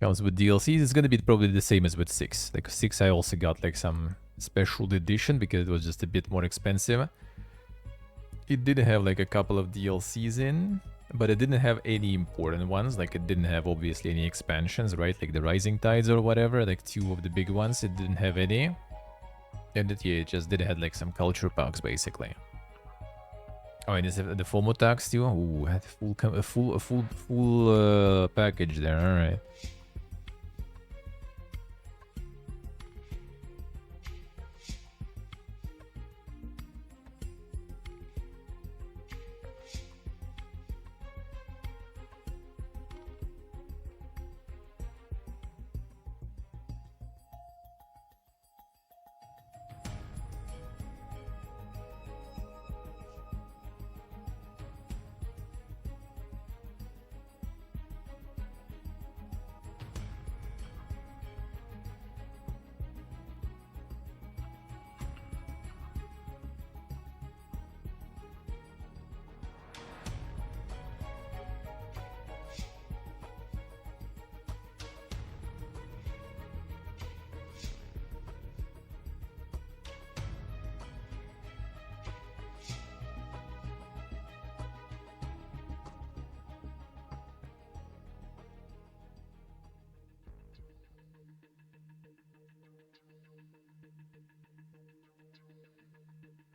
Comes with DLCs. It's gonna be probably the same as with 6. Like 6 I also got like some special edition because it was just a bit more expensive. It did have like a couple of DLCs in, but it didn't have any important ones. Like it didn't have obviously any expansions, right? Like the Rising Tides or whatever, like 2 of the big ones, it didn't have any. And it just did have like some culture packs basically. Oh, and is it the FOMO tax too? Ooh, had a full package there. All right.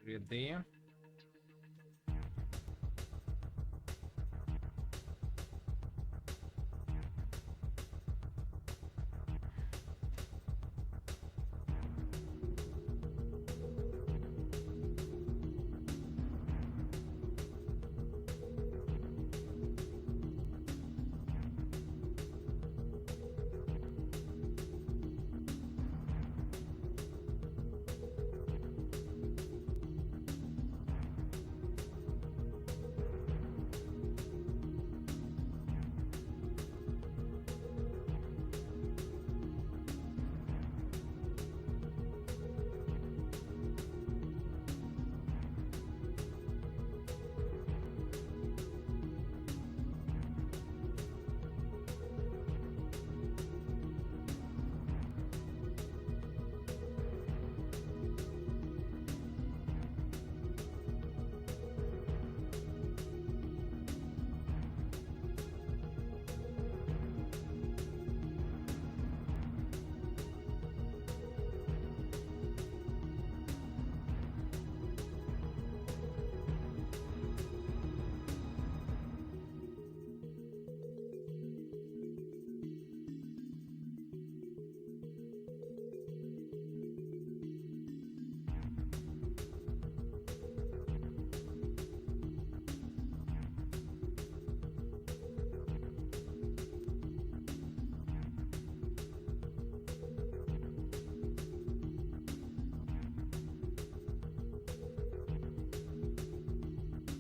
Ready?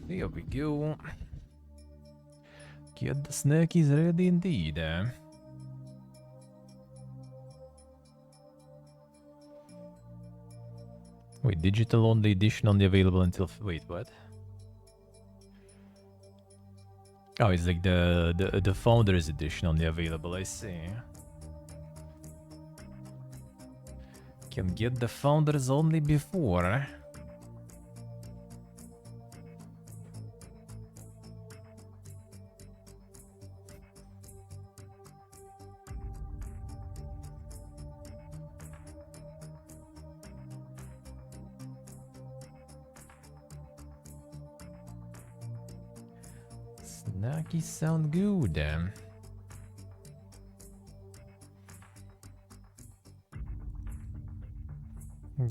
Here we go. Get the snackies ready indeed. Wait, digital only edition only available until... Wait, what? Oh, it's like the Founders edition only available, I see. Can get the Founders only before. Snacky sound good.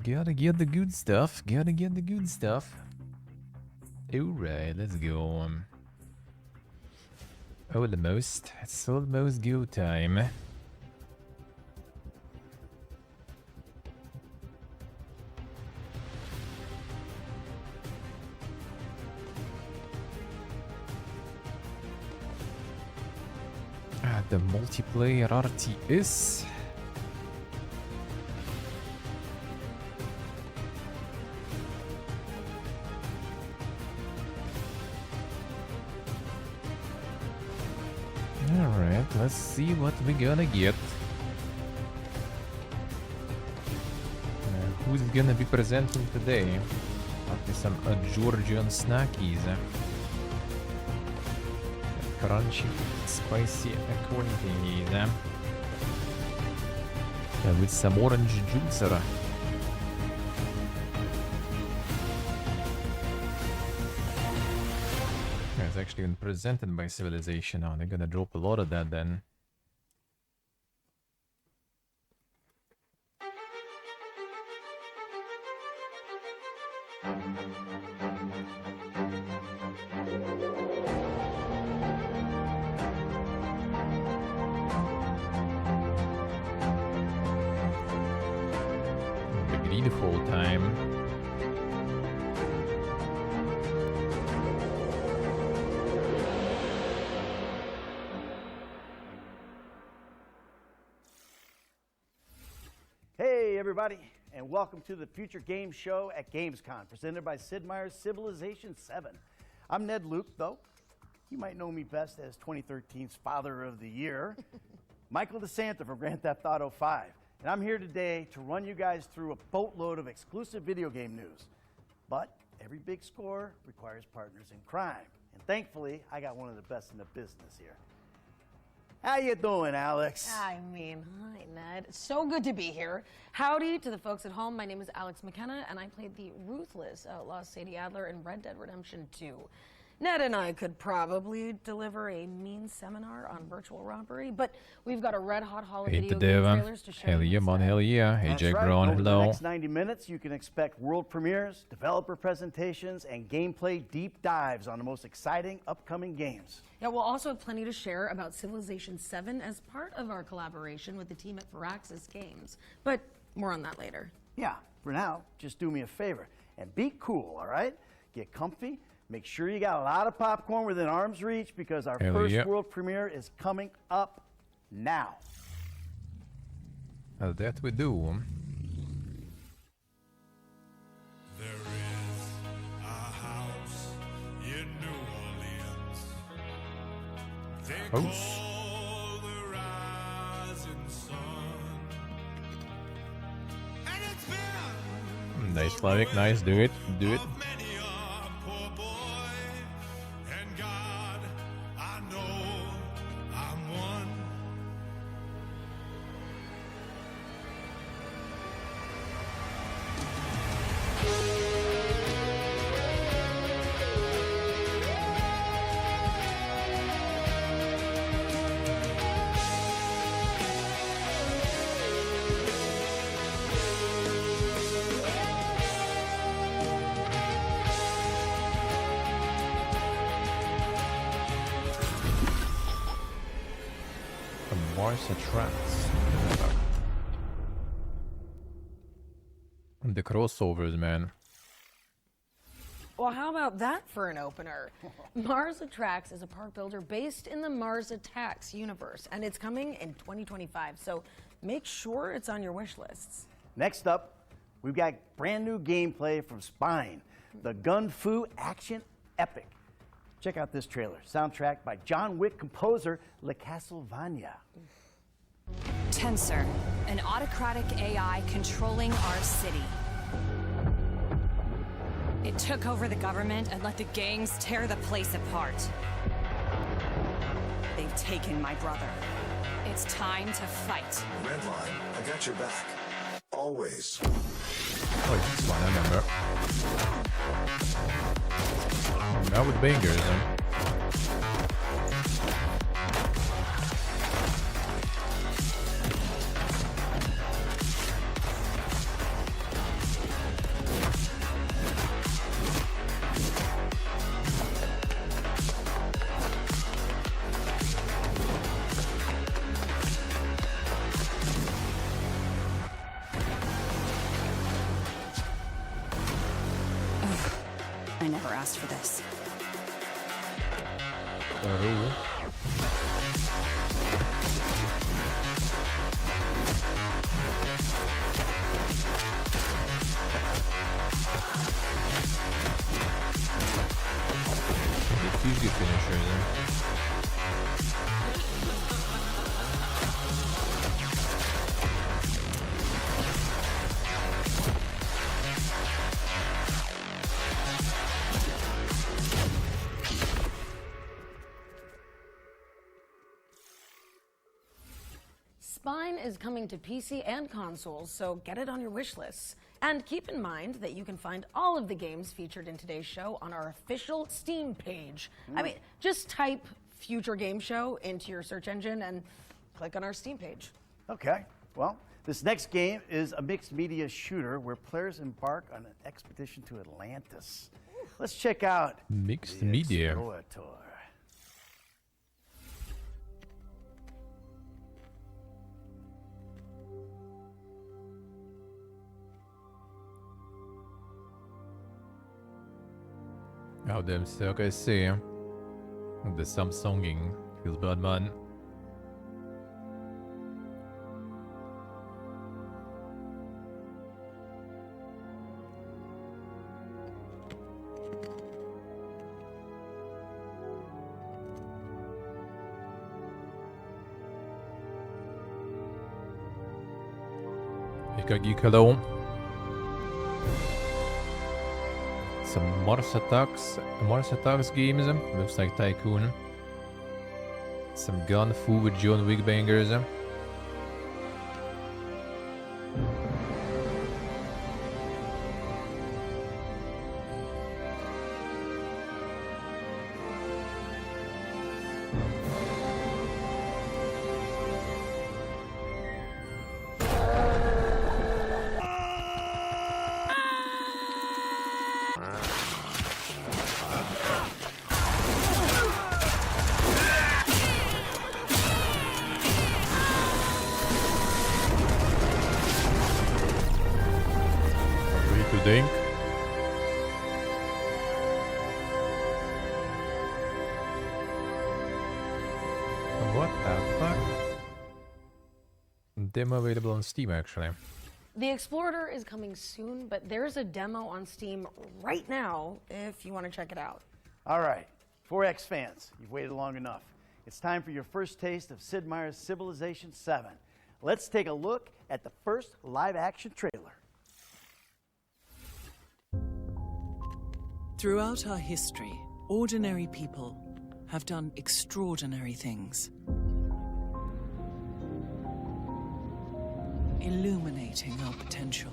Gotta get the good stuff. Gotta get the good stuff. Alright, let's go. Almost. It's almost go time. The multiplayer RTS. Alright, Let's see what we're gonna get. Who's gonna be presenting today? Okay, some Georgian snackies. Crunchy, spicy acquaintances. With some orange juicer. It's actually been presented by Civilization now. They're gonna drop a lot of that then. The greedful time. Hey everybody, and welcome to the Future Game Show at Gamescom, presented by Sid Meier's Civilization 7. I'm Ned Luke, though. You might know me best as 2013's Father of the Year, Michael DeSanta from Grand Theft Auto 5. And I'm here today to run you guys through a boatload of exclusive video game news. But every big score requires partners in crime. And thankfully, I got one of the best in the business here. How you doing, Alex? Hi, Ned. So good to be here. Howdy to the folks at home. My name is Alex McKenna, and I played the ruthless outlaw Sadie Adler in Red Dead Redemption 2. Ned and I could probably deliver a mean seminar on virtual robbery, but we've got a red-hot haul of video game trailers to share. Hell yeah, man, hell yeah. Hey, That's Jake right. Brown, Over hello. the next 90 minutes, you can expect world premieres, developer presentations, and gameplay deep dives on the most exciting upcoming games. Yeah, we'll also have plenty to share about Civilization 7 as part of our collaboration with the team at Firaxis Games. But more on that later. Yeah, for now, just do me a favor and be cool, all right? Get comfy. Make sure you got a lot of popcorn within arm's reach because our first world premiere is coming up now. That we do. There is a house in New Orleans. They House. call the rising sun. And it's been Nice, Slavic, nice. Do it, do it. of many a poor boy. And God, I know I'm one. Mars attracts. The crossovers, man. Well, how about that for an opener? Mars Attracts is a park builder based in the Mars Attacks universe, and it's coming in 2025, so make sure it's on your wish lists. Next up, we've got brand new gameplay from Spine, the Gun Fu action epic. Check out this trailer, soundtrack by John Wick composer Le Castlevania. Tensor, an autocratic AI controlling our city. It took over the government and let the gangs tear the place apart. They've taken my brother. It's time to fight. Redline, I got your back. Always. Oh, this one, I remember. Now with bangers, huh? I never asked for this. The easy finisher, then. is coming to PC and consoles, so get it on your wish lists. And keep in mind that you can find all of the games featured in today's show on our official Steam page. I mean, just type Future Game Show into your search engine and click on our Steam page. Okay, well, this next game is a mixed media shooter where players embark on an expedition to Atlantis. Let's check out Mixed the media. Explorator. Ja, det försöker jag se. The Samsunging feels bad, man. EKG hello. Some Mars Attacks games. Looks like Tycoon. Some Gun Fu with John Wick bangers. Dink. What the fuck? Demo available on Steam, actually. The Explorator is coming soon, but there's a demo on Steam right now if you want to check it out. All right, 4X fans, you've waited long enough. It's time for your first taste of Sid Meier's Civilization 7. Let's take a look at the first live-action trailer. Throughout our history, ordinary people have done extraordinary things, illuminating our potential.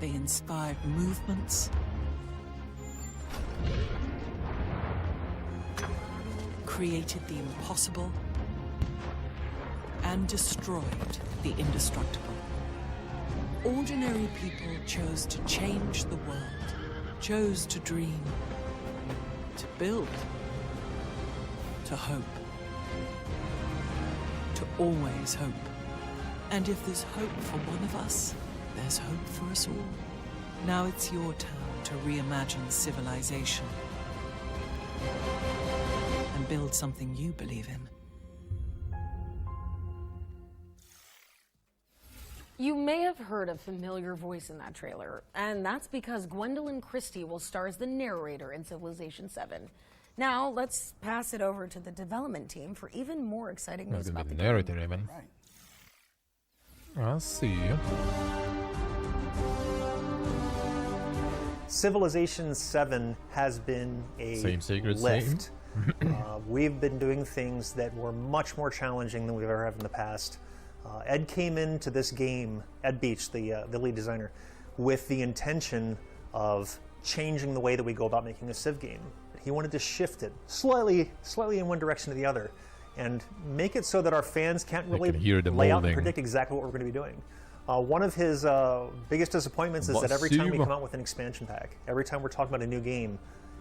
They inspired movements, created the impossible, and destroyed the indestructible. Ordinary people chose to change the world, chose to dream, to build, to hope, to always hope. And if there's hope for one of us, there's hope for us all. Now it's your turn to reimagine civilization and build something you believe in. You may have heard a familiar voice in that trailer, and that's because Gwendolyn Christie will star as the narrator in Civilization 7. Now, let's pass it over to the development team for even more exciting news about the narrator, game. even. I'll see. Civilization 7 has been a Same secret, lift. We've been doing things that were much more challenging than we've ever had in the past. Ed came into this game, Ed Beach, the lead designer, with the intention of changing the way that we go about making a Civ game. He wanted to shift it slightly in one direction or the other, and make it so that our fans can't really lay out and predict exactly what we're going to be doing. One of his biggest disappointments is that every time we come out with an expansion pack, every time we're talking about a new game,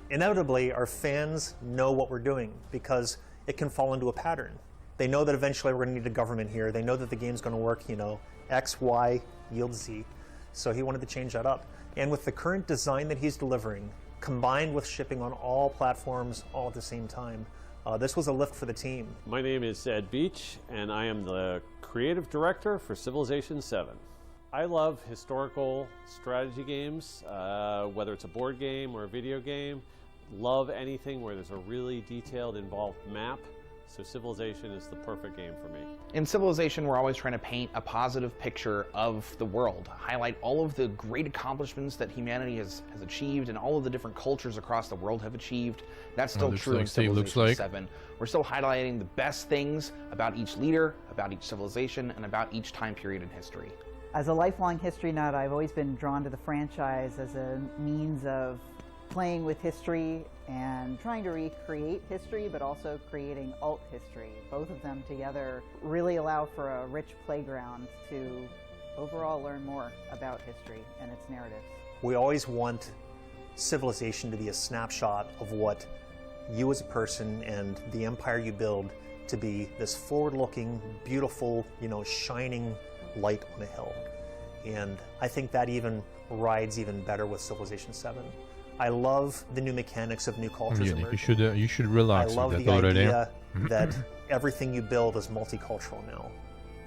inevitably our fans know what we're doing because it can fall into a pattern. They know that eventually we're going to need a government here. They know that the game's going to work, you know, X, Y, yields Z. So he wanted to change that up. And with the current design that he's delivering, combined with shipping on all platforms all at the same time, this was a lift for the team. My name is Ed Beach, and I am the creative director for Civilization 7. I love historical strategy games, whether it's a board game or a video game. Love anything where there's a really detailed, involved map. So Civilization is the perfect game for me. In Civilization, we're always trying to paint a positive picture of the world, highlight all of the great accomplishments that humanity has achieved and all of the different cultures across the world have achieved. That's still true in Civilization 7. We're still highlighting the best things about each leader, about each civilization, and about each time period in history. As a lifelong history nut, I've always been drawn to the franchise as a means of playing with history and trying to recreate history, but also creating alt history. Both of them together really allow for a rich playground to overall learn more about history and its narratives. We always want Civilization to be a snapshot of what you as a person and the empire you build to be this forward-looking, beautiful, shining light on a hill. And I think that even rides even better with Civilization 7. I love the new mechanics of new cultures emerging. You should relax. I love with the that already. idea that everything you build is multicultural now.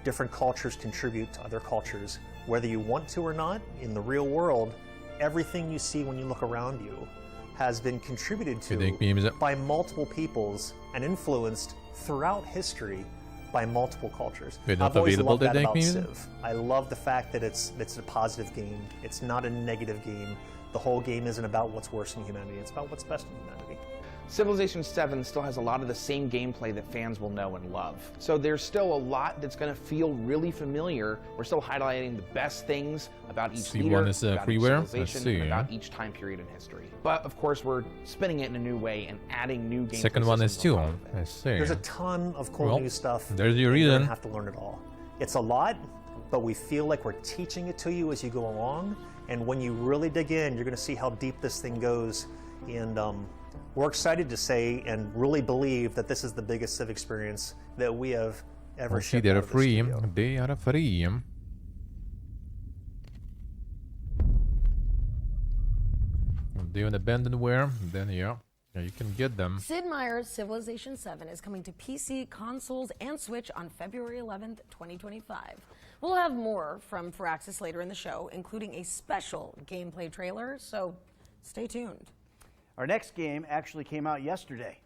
Different cultures contribute to other cultures, whether you want to or not. In the real world, everything you see when you look around you has been contributed to by multiple peoples and influenced throughout history by multiple cultures. I've always loved that about Civ. I love the fact that it's a positive game. It's not a negative game. The whole game isn't about what's worse in humanity. It's about what's best in humanity. Civilization 7 still has a lot of the same gameplay that fans will know and love. So there's still a lot that's going to feel really familiar. We're still highlighting the best things about each leader, about each civilization, and about each time period in history. But of course, we're spinning it in a new way and adding new gameplay. Second one is too. I see. There's a ton of cool new stuff. There's your reason. You don't have to learn it all. It's a lot, but we feel like we're teaching it to you as you go along. And when you really dig in, you're going to see how deep this thing goes. And we're excited to say and really believe that this is the biggest Civ experience that we have ever shipped. They are free. They are free. They're in abandonware. Then yeah, you can get them. Sid Meier's Civilization 7 is coming to PC, consoles, and Switch on February 11th, 2025. We'll have more from Firaxis later in the show, including a special gameplay trailer, so stay tuned. Our next game actually came out yesterday.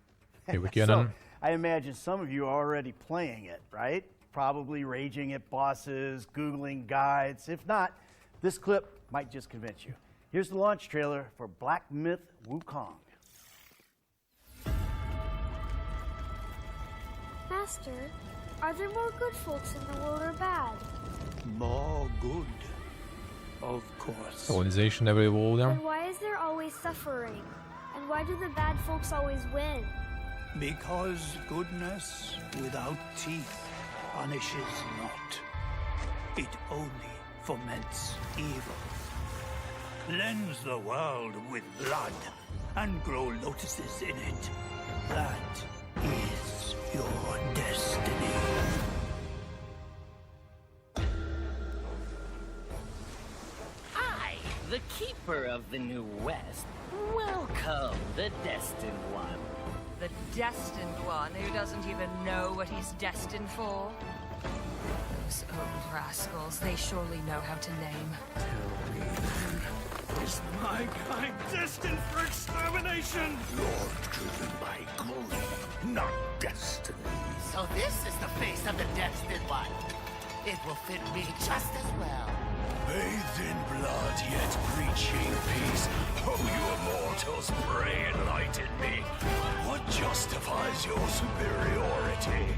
Here we go. So I imagine some of you are already playing it, right? Probably raging at bosses, Googling guides. If not, this clip might just convince you. Here's the launch trailer for Black Myth Wukong. Master, are there more good folks in the world or bad? More good, of course. Colonization every world. Then why is there always suffering? And why do the bad folks always win? Because goodness without teeth punishes not. It only foments evil. Cleanse the world with blood and grow lotuses in it. That is your destiny. I, the Keeper of the New West, welcome the Destined One. The Destined One who doesn't even know what he's destined for? Those old rascals, they surely know how to name. Tell me then, is my kind destined for extermination? You're driven by greed, not destiny. So this is the face of the Destined One. It will fit me just as well. Bathed in blood, yet preaching peace. Oh, you immortals, pray enlighten me. What justifies your superiority?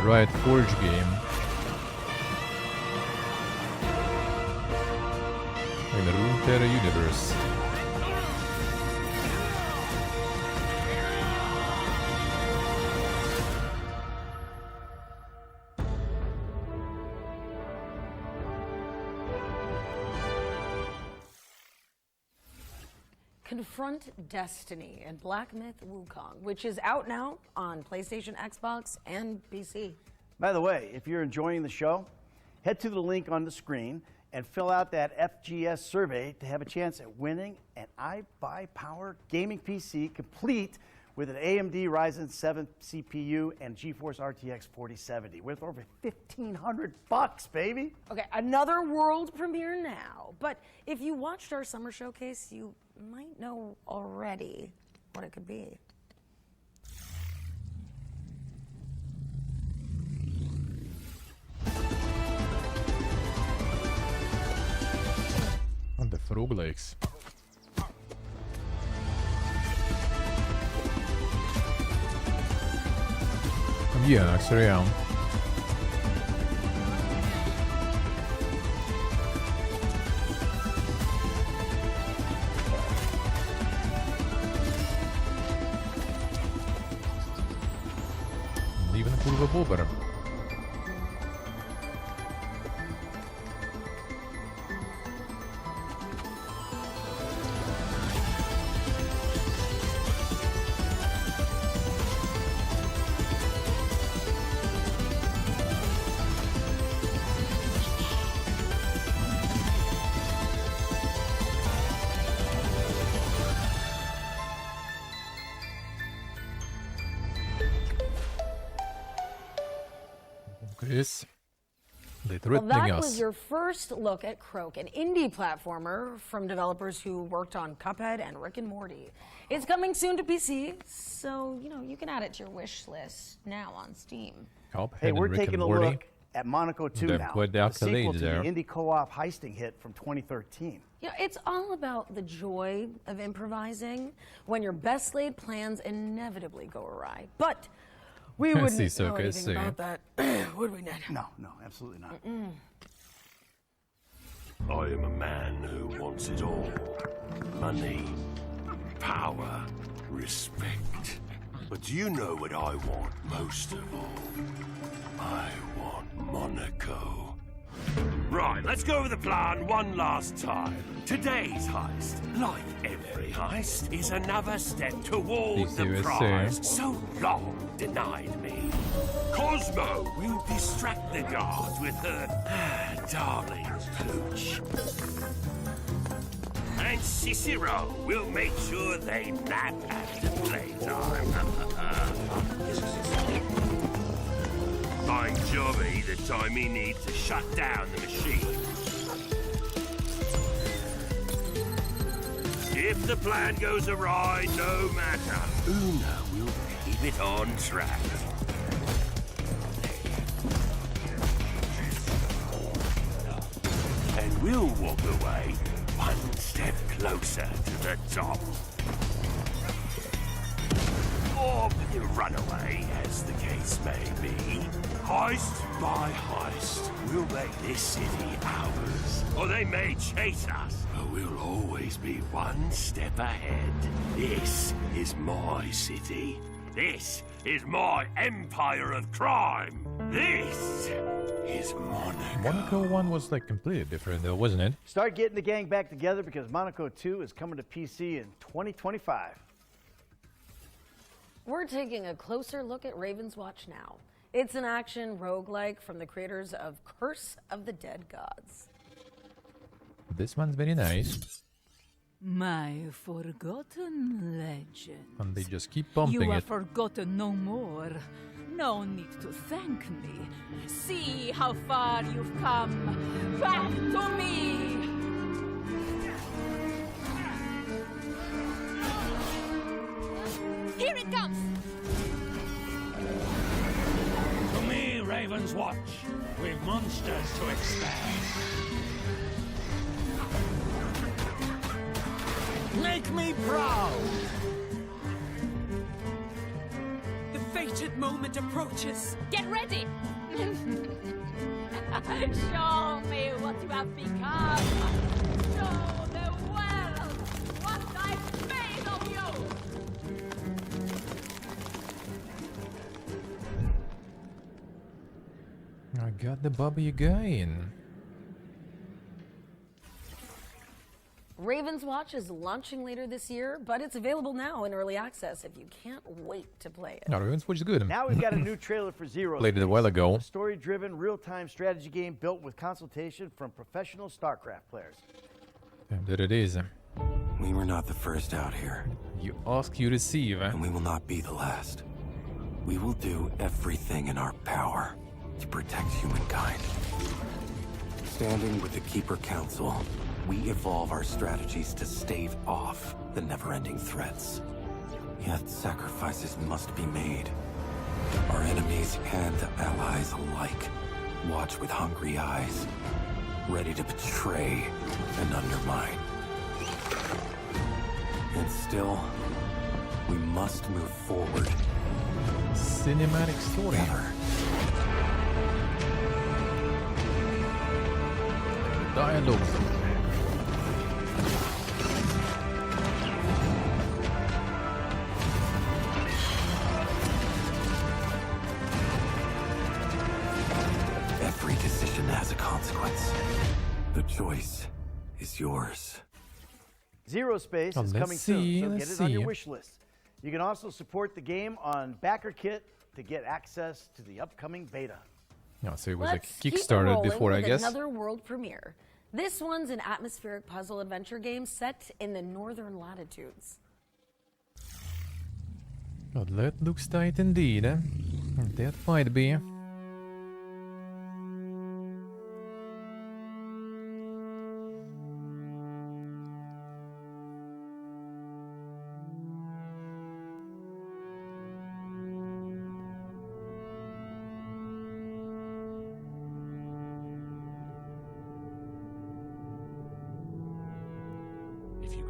Right, Forge game. In the Runeterra universe. Confront Destiny and Black Myth Wukong, which is out now on PlayStation, Xbox, and PC. By the way, if you're enjoying the show, head to the link on the screen and fill out that FGS survey to have a chance at winning an iBuyPower gaming PC complete with an AMD Ryzen 7 CPU and GeForce RTX 4070 worth over $1,500, baby. Okay, another world premiere now. But if you watched our summer showcase, you might know already what it could be. On the roguelikes. Ja, achter jou. Even een kurwa bobber. Chris, they're threatening Well, that us. was your first look at Croak, an indie platformer from developers who worked on Cuphead and Rick and Morty. It's coming soon to PC, so you can add it to your wish list now on Steam. Cuphead Hey, we're and Rick taking and a Morty. look at Monaco 2 They've now, put the the sequel accolades to there. the indie co-op heisting hit from 2013. It's all about the joy of improvising when your best laid plans inevitably go awry. But we I wouldn't see, so know good, anything see. about that, would we, Ned? No, absolutely not. I am a man who wants it all. Money, power, respect. But do you know what I want most of all? I want Monaco. Right, let's go over the plan one last time. Today's heist, like every heist, is another step toward the USA. prize so long denied me. Cosmo will distract the guards with her darling pooch. And Cicero will make sure they nap after playtime. Find Johnny the time he needs to shut down the machine. If the plan goes awry, no matter, Una will keep it on track. And we'll walk away one step closer to the top. Or run away, as the case may be. Heist by heist, we'll make this city ours. Or they may chase us, but we'll always be one step ahead. This is my city. This is my empire of crime. This is Monaco. Monaco 1 was like completely different though, wasn't it? Start getting the gang back together because Monaco 2 is coming to PC in 2025. We're taking a closer look at Raven's Watch now. It's an action roguelike from the creators of Curse of the Dead Gods. This one's very nice. My forgotten legend. And they just keep bumping You are it. forgotten no more. No need to thank me. See how far you've come. Back to me! Here it comes! To me, Raven's Watch. We've monsters to expand. Make me proud! The fated moment approaches. Get ready! Show me what you have become! Show the world what I've made of you! I got the Bobby again. Raven's Watch is launching later this year, but it's available now in early access if you can't wait to play it. No, Raven's Watch is good. Now we've got a new trailer for Zero Played it a Space, while ago. a story-driven, real-time strategy game built with consultation from professional StarCraft players. And there it is. We were not the first out here. You ask, you receive. And we will not be the last. We will do everything in our power to protect humankind. Standing with the Keeper Council, we evolve our strategies to stave off the never-ending threats. Yet sacrifices must be made. Our enemies and allies alike watch with hungry eyes, ready to betray and undermine. And still, we must move forward. Cinematic story. Together. Dialogue. Every decision has a consequence. The choice is yours. Zero Space is coming soon, so get it on your wish list. You can also support the game on BackerKit to get access to the upcoming beta. No, so it was Let's a keep it Kickstarter rolling before, I with guess. Another world premiere. This one's an atmospheric puzzle adventure game set in the northern latitudes. Oh, that looks tight indeed. That might be.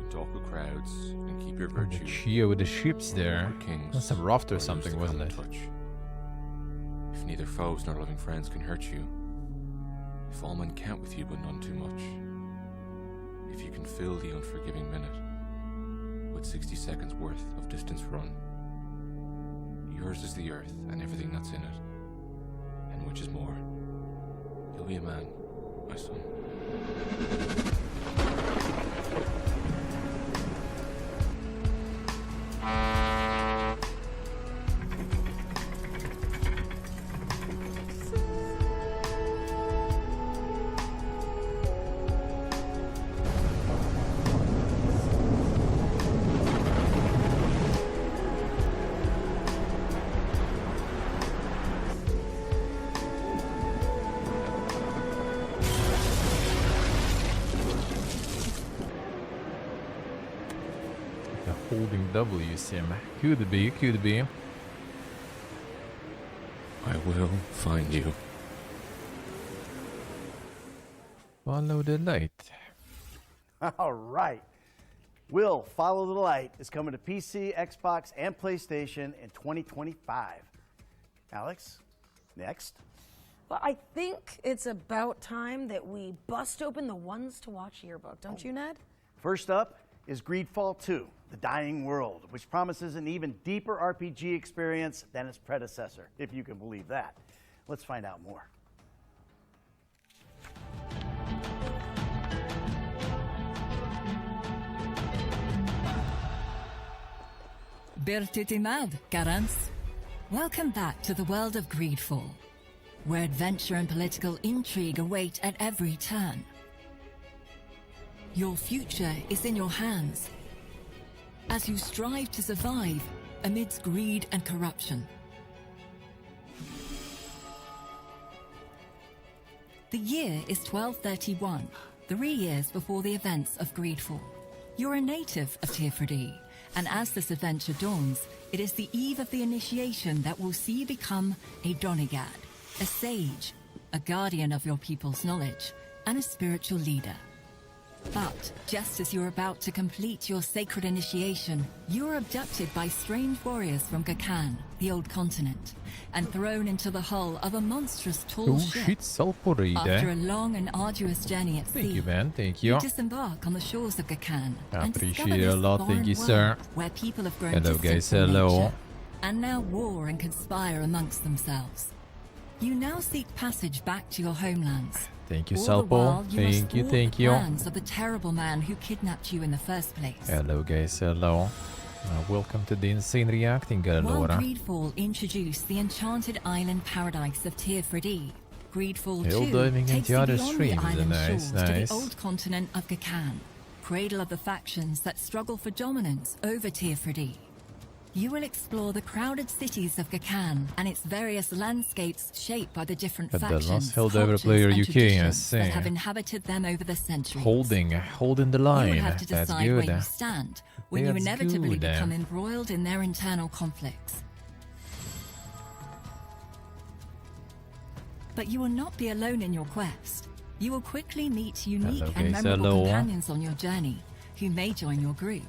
Talk with crowds and keep your virtue. The Chia with the ships there. That's some raft or something, wasn't it? Touch. If neither foes nor loving friends can hurt you, if all men count with you but none too much, if you can fill the unforgiving minute with 60 seconds worth of distance run, yours is the earth and everything that's in it, and which is more, you'll be a man, my son. Holding W sim. Could be, could be. I will find you. Follow the light. All right. Will Follow the Light is coming to PC, Xbox, and PlayStation in 2025. Alex, next. Well, I think it's about time that we bust open the ones to watch yearbook, don't you, Ned? First up is Greedfall 2, The Dying World, which promises an even deeper RPG experience than its predecessor, if you can believe that. Let's find out more. Bertitimad, Garance. Welcome back to the world of Greedfall, where adventure and political intrigue await at every turn. Your future is in your hands as you strive to survive amidst greed and corruption. The year is 1231, 3 years before the events of Greedfall. You're a native of Tirfredi, and as this adventure dawns, it is the eve of the initiation that will see you become a Donegad, a sage, a guardian of your people's knowledge, and a spiritual leader. But just as you're about to complete your sacred initiation, you're abducted by strange warriors from Gakan, the old continent, and thrown into the hull of a monstrous tall Oh ship. shit, Salpori After a there. long and arduous journey at sea, Thank you, man. Thank you. you disembark on the shores of Gakan I and discover appreciate it a this lot. foreign Thank you, world sir. where people have grown Hello, distant guys. from Hello. nature and now war and conspire amongst themselves. You now seek passage back to your homelands. Thank you, All the while, Salpo. you must Thank you, thwart thank the you. plans of the terrible man who kidnapped you in the first place. Hello, guys. Hello. Welcome to the Insane Reacting, While allora. Greedfall introduced the enchanted island paradise of Tearfredi, Greedfall Hill 2 diving takes into you other beyond streams. the island Nice, shores to nice. the old continent of Gakan, cradle of the factions that struggle for dominance over Tearfredi. You will explore the crowded cities of Gakan and its various landscapes shaped by the different But the factions, last Helldiver cultures, player and UK, I traditions that see. have inhabited them over the centuries. Holding the You line. will have to That's decide good. where you stand when you That's inevitably good. become embroiled in their internal conflicts. But you will not be alone in your quest. You will quickly meet unique Hello, and guys. memorable Hello. companions on your journey who may join your group.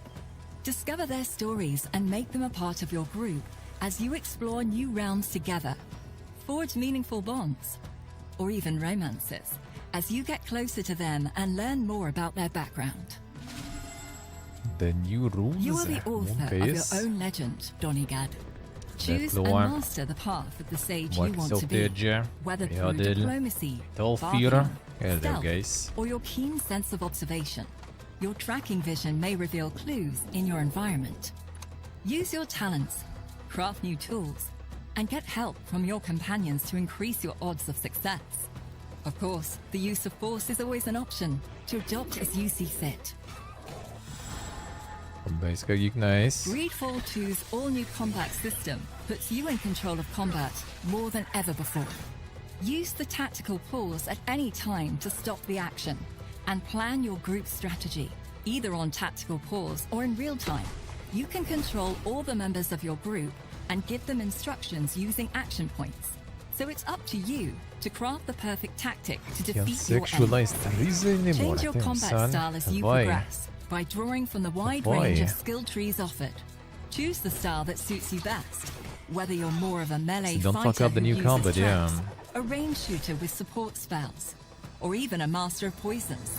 Discover their stories and make them a part of your group as you explore new realms together. Forge meaningful bonds, or even romances, as you get closer to them and learn more about their background. The new rules. You are the author of your own legend, Donigad. Choose and Lore. master the path of the sage you want to Microsoft be, Edge. whether through Yodel. diplomacy, Dolphira. bargaining, Hello, stealth, guys. or your keen sense of observation. Your tracking vision may reveal clues in your environment. Use your talents, craft new tools, and get help from your companions to increase your odds of success. Of course, the use of force is always an option, to adopt as you see fit. Basically, nice. Greedfall 2's all-new combat system puts you in control of combat more than ever before. Use the tactical pause at any time to stop the action and plan your group strategy, either on tactical pause or in real time. You can control all the members of your group and give them instructions using action points. So it's up to you to craft the perfect tactic to Can't defeat your sexualize enemy. Teresa anymore. Change your Thanks, combat son. style as you Boy. progress by drawing from the wide Boy. range of skill trees offered. Choose the style that suits you best, whether you're more of a melee So don't fighter fuck up the who new uses combat, yeah. traps, a range shooter with support spells, or even a master of poisons.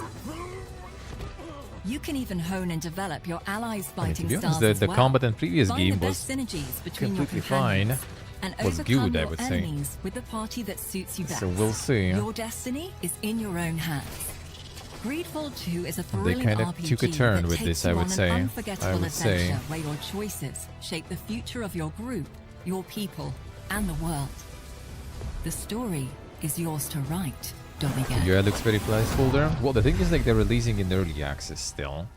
You can even hone and develop your allies' To fighting be styles honest, as the well. combat in previous Find game the was best synergies between your completely fine. companions and Was overcome good, I your would say. enemies with the party that suits you best. So we'll see. Your destiny is in your own hands. Greedfall 2 is a They thrilling kind of RPG took a turn that with takes this, you I on would an say. unforgettable I would say. adventure where your choices shape the future of your group, your people, and the world. The story is yours to write, Domigan. Yeah, it looks very playful there. Well, the thing is, like, they're releasing in early access still.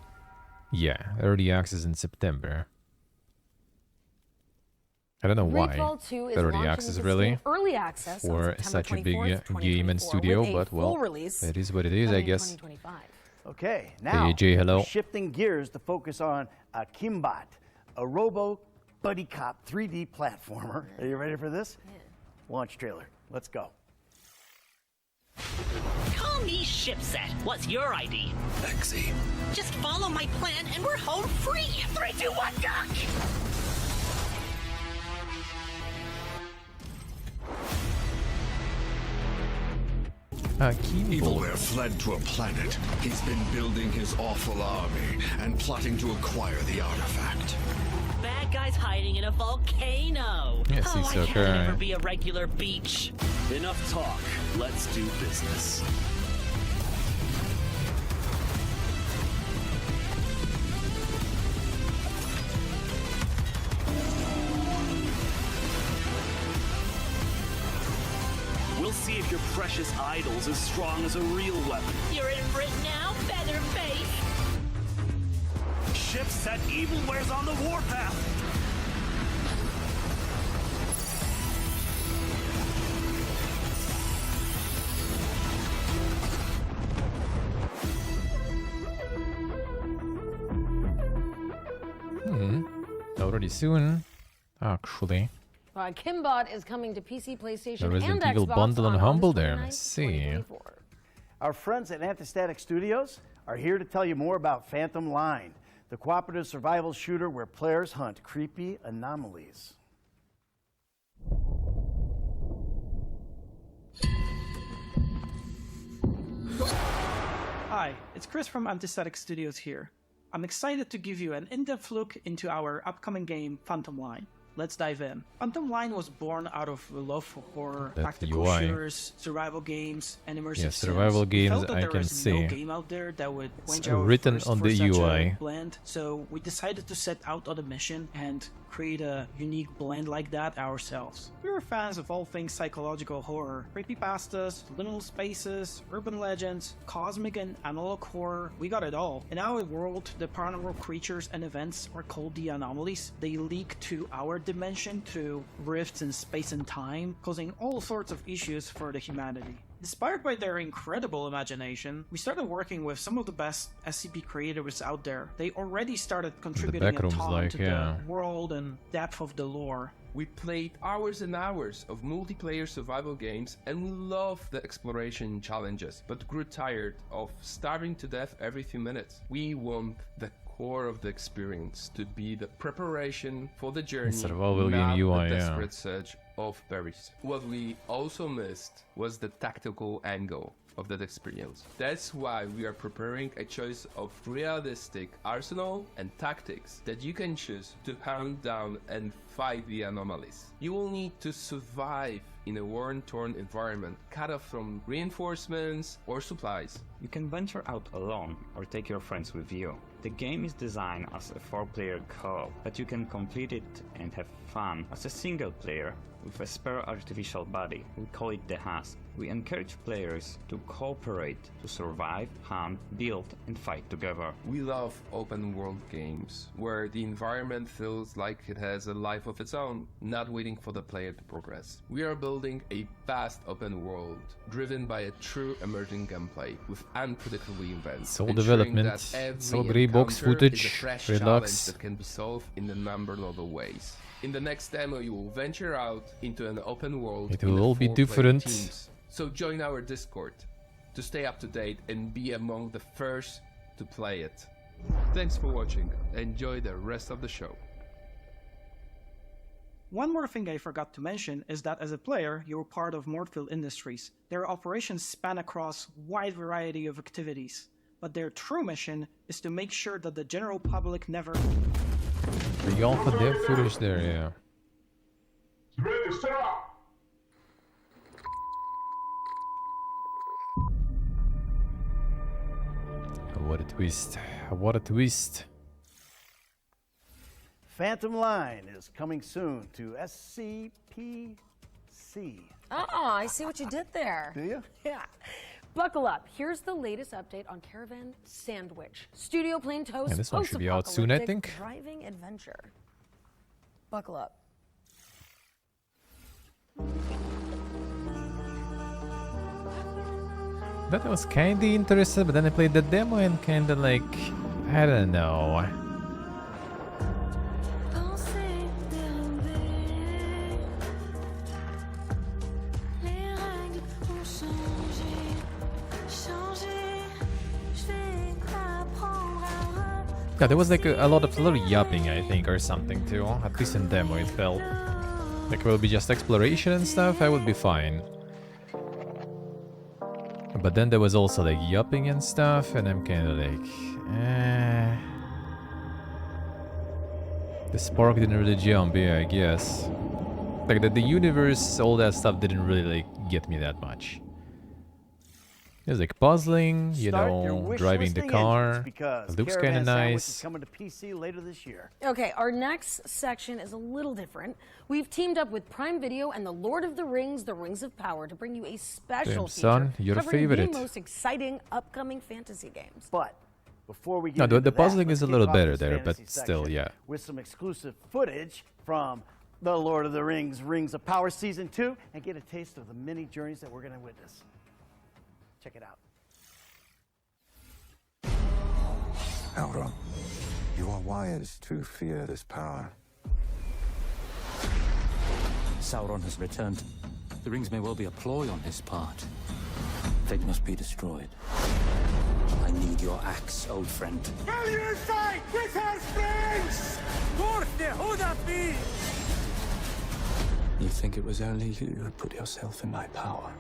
Yeah, early access in September. I don't know why. Greedfall 2 is Early launching access, into really, Steam Early access on for September such a big 24th, game and 2024, studio, with a but well, full release it is what it is, I coming in guess. 2025. Okay, now AJ, hello. we're shifting gears to focus on Kimbot, a robo buddy cop 3D platformer. Are you ready for this? Yeah. Launch trailer. Let's go. Call me Shipset. What's your ID? Lexi. Just follow my plan and we're home free. 3, 2, 1, duck! Evilware fled to a planet. He's been building his awful army and plotting to acquire the artifact. Bad guy's hiding in a volcano. Yes, oh, he's I okay. can't ever be a regular beach. Enough talk. Let's do business. We'll see if your precious idol's as strong as a real weapon. You're in for it now, Featherface. Ship set Evilware's on the warpath. Already soon, actually. Kimbot is coming to PC, PlayStation, The and Resident Xbox Evil bundle on and Humble August there. 29th, Let's see. 2024. Our friends at Antistatic Studios are here to tell you more about Phantom Line, the cooperative survival shooter where players hunt creepy anomalies. Hi, it's Chris from Antistatic Studios here. I'm excited to give you an in-depth look into our upcoming game, Phantom Line. let's dive in. Phantom Line was born out of a love for horror, That tactical UI. shooters, survival games, and immersive Yeah, sims. survival We games felt that I there can is see. no game out there that would It's quench our written thirst on for the such UI. a blend. So we decided to set out on a mission and create a unique blend like that ourselves. We were fans of all things psychological horror, creepypastas, liminal spaces, urban legends, cosmic and analog horror. We got it all. In our world, the paranormal creatures and events are called the anomalies. They leak to our dimension through rifts in space and time, causing all sorts of issues for the humanity. Inspired by their incredible imagination, we started working with some of the best SCP creators out there. They already started contributing a backrooms, ton like, to yeah. the world and depth of the lore. We played hours and hours of multiplayer survival games and we loved the exploration challenges, but grew tired of starving to death every few minutes. We want the core of the experience to be the preparation for the journey, Survival game not UI, the yeah. desperate search of berries. What we also missed was the tactical angle of that experience. That's why we are preparing a choice of realistic arsenal and tactics that you can choose to hunt down and fight the anomalies. You will need to survive in a war-torn environment, cut off from reinforcements or supplies. You can venture out alone or take your friends with you. The game is designed as a 4-player co-op, but you can complete it and have fun as a single player with a spare artificial body. We call it the Husk. We encourage players to cooperate to survive, hunt, build, and fight together. We love open world games, where the environment feels like it has a life of its own, not waiting for the player to progress. We are building a vast open world, driven by a true emerging gameplay, with unpredictable events. Soul ensuring development, that every Soul Grey box encounter footage, is a fresh Redux. challenge that can be solved in a number of other ways. In the next demo, you will venture out into an open world. It in will the all be 4-player different. teams. So join our Discord to stay up to date and be among the first to play it. Thanks for watching. Enjoy the rest of the show. One more thing I forgot to mention is that as a player, you're part of Mortfield Industries. Their operations span across a wide variety of activities, but their true mission is to make sure that the general public never... The alpha dev footage there, yeah. Ready, set up! What a twist. What a twist. Phantom Line is coming soon to SCPC. Oh, I see what you did there. Do you? Yeah. Buckle up. Here's the latest update on Caravan Sandwich. Studio Plain Toast. Yeah, this one should be out soon, I think. Driving adventure. Buckle up. That was kinda interesting, but then I played the demo and kinda like, I don't know. Yeah, there was like a lot of yapping, I think, or something too. At least in demo it felt. Like it will be just exploration and stuff, I would be fine. But then there was also like yapping and stuff, and I'm kind of like, The spark didn't really jump, yeah, I guess. Like the universe, all that stuff didn't really like get me that much. It was like puzzling, you know, driving the car. It looks kind of nice. Is coming to PC later this year. Okay, our next section is a little different. We've teamed up with Prime Video and the Lord of the Rings, The Rings of Power, to bring you a special Damn, son, feature your covering favorite. the most exciting upcoming fantasy games. But before we get No, into the that, puzzling let's is a kick little off better this there, but fantasy still, section yeah. With some exclusive footage from The Lord of the Rings, Rings of Power Season 2, and get a taste of the many journeys that we're going to witness. Check it out. Elrond, you are wise to fear this power. Sauron has returned. The rings may well be a ploy on his part. They must be destroyed. I need your axe, old friend. Failure sight! This has springs! Forte, hold up me! You think it was only you who put yourself in my power?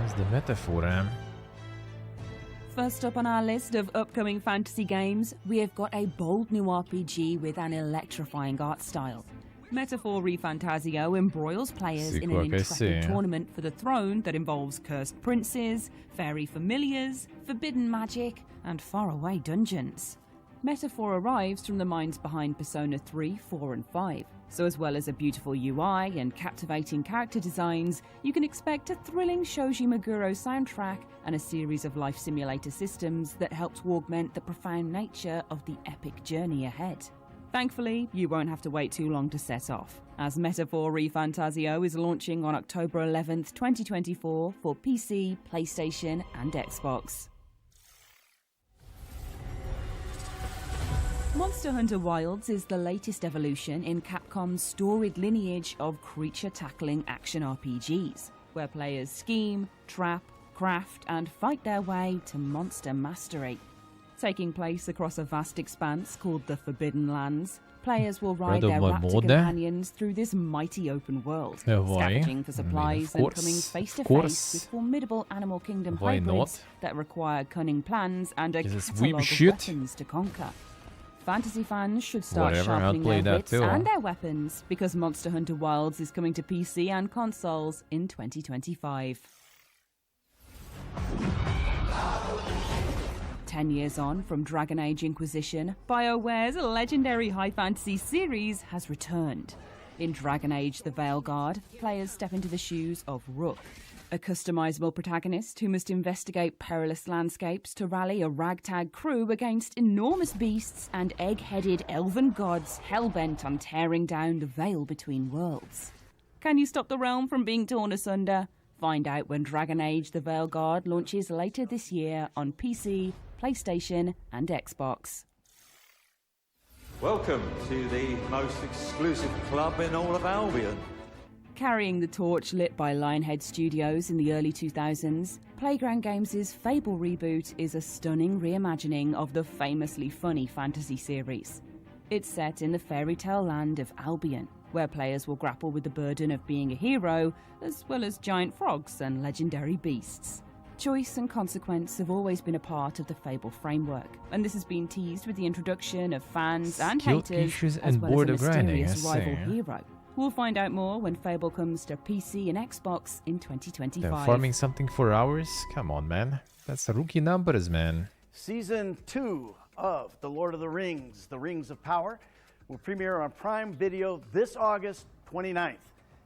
That's the metaphor. First up on our list of upcoming fantasy games, we have got a bold new RPG with an electrifying art style. Metaphor ReFantasio embroils players in an intrepid tournament for the throne that involves cursed princes, fairy familiars, forbidden magic, and faraway dungeons. Metaphor arrives from the minds behind Persona 3, 4 and 5, so as well as a beautiful UI and captivating character designs, you can expect a thrilling Shoji Meguro soundtrack and a series of life simulator systems that help to augment the profound nature of the epic journey ahead. Thankfully, you won't have to wait too long to set off, as Metaphor ReFantasio is launching on October 11th, 2024 for PC, PlayStation and Xbox. Monster Hunter Wilds is the latest evolution in Capcom's storied lineage of creature-tackling action RPGs, where players scheme, trap, craft and fight their way to monster mastery. Taking place across a vast expanse called the Forbidden Lands, players will ride their raptor companions through this mighty open world, scavenging for supplies and coming face to face with formidable Animal Kingdom hybrids that require cunning plans and a catalogue of weapons to conquer. Fantasy fans should start sharpening their wits and their weapons, because Monster Hunter Wilds is coming to PC and consoles in 2025. 10 years on from Dragon Age Inquisition, BioWare's legendary high fantasy series has returned. In Dragon Age The Veilguard, players step into the shoes of Rook, a customizable protagonist who must investigate perilous landscapes to rally a ragtag crew against enormous beasts and egg-headed elven gods hell-bent on tearing down the veil between worlds. Can you stop the realm from being torn asunder? Find out when Dragon Age The Veilguard launches later this year on PC, PlayStation and Xbox. Welcome to the most exclusive club in all of Albion. Carrying the torch lit by Lionhead Studios in the early 2000s, Playground Games' Fable reboot is a stunning reimagining of the famously funny fantasy series. It's set in the fairy tale land of Albion, where players will grapple with the burden of being a hero, as well as giant frogs and legendary beasts. Choice and consequence have always been a part of the Fable framework, and this has been teased with the introduction of fans and haters, as well as a mysterious rival hero. We'll find out more when Fable comes to PC and Xbox in 2025. They're farming something for hours? Come on, man. That's rookie numbers, man. Season 2 of The Lord of the Rings, The Rings of Power, will premiere on Prime Video this August 29th.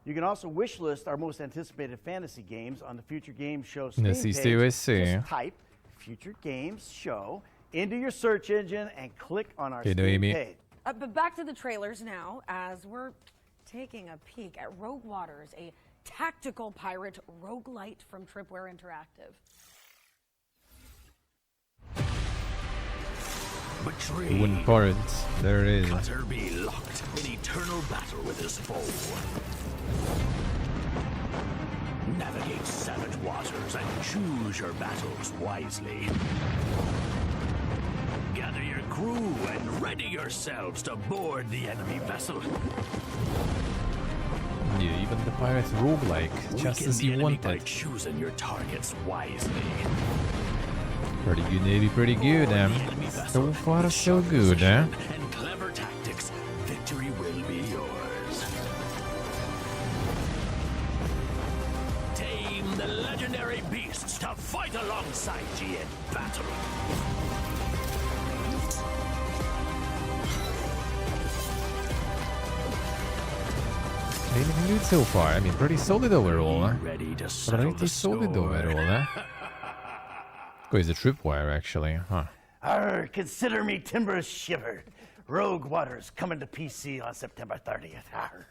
You can also wishlist our most anticipated fantasy games on the Future Games Show Steam page. Just type Future Games Show into your search engine and click on our Steam page. But back to the trailers now, as we're taking a peek at Rogue Waters, a tactical pirate roguelite from Tripwire Interactive. The wooden parts. There it is. Cutter be locked in eternal battle with his foe. Navigate savage waters and choose your battles wisely. Gather your crew and ready yourselves to board the enemy vessel. Yeah, even the pirates roguelike, just as you wanted. By choosing your targets wisely. Pretty good, Navy, pretty good, So far, so good, And clever tactics, victory will be yours. Tame the legendary beasts to fight alongside ye in battle. Anything good so far? I mean, pretty solid overall. Ready to settle Pretty solid overall, Oh, it's a tripwire, actually, huh? Arr, consider me timber shivered. Rogue Waters coming to PC on September 30th. Arr.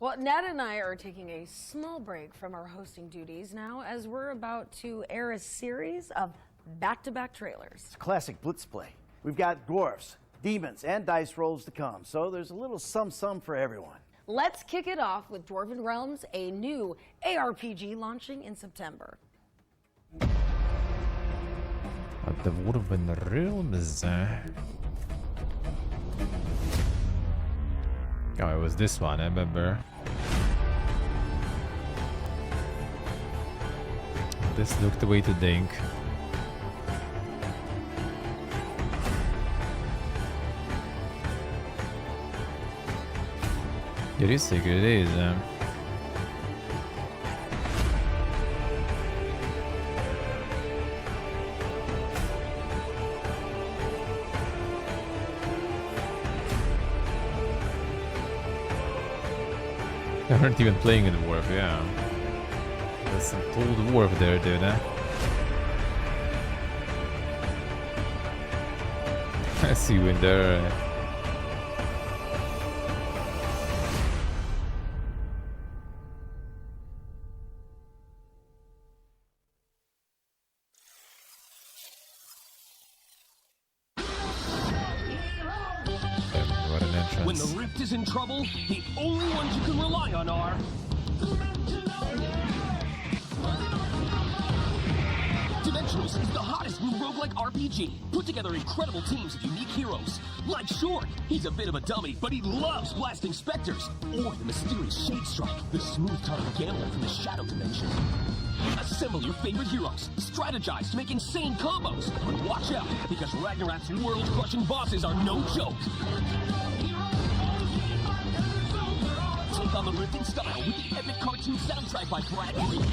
Well, Ned and I are taking a small break from our hosting duties now, as we're about to air a series of back-to-back trailers. It's classic blitz play. We've got dwarfs, demons, and dice rolls to come, so there's a little sum-sum for everyone. Let's kick it off with Dwarven Realms, a new ARPG launching in September. At the Dwarven Realms. Oh, it was this one, I remember. This looked way too dank. It is secret, it is. They aren't even playing in the Dwarf, yeah. There's some total Dwarf there, dude, huh? I see you in there. What an entrance. When the Rift is in trouble, the only ones you can rely on are... Dimensionals is the hottest new roguelike RPG. Put together incredible teams of unique heroes. Like Short, he's a bit of a dummy, but he loves blasting specters. Or the mysterious Shade Strike, the smooth-tongued gambler from the Shadow Dimension. Assemble your favorite heroes, strategize to make insane combos, but watch out, because Ragnarok's world-crushing bosses are no joke. Take on the Rift in style with the epic cartoon soundtrack by Brad Green.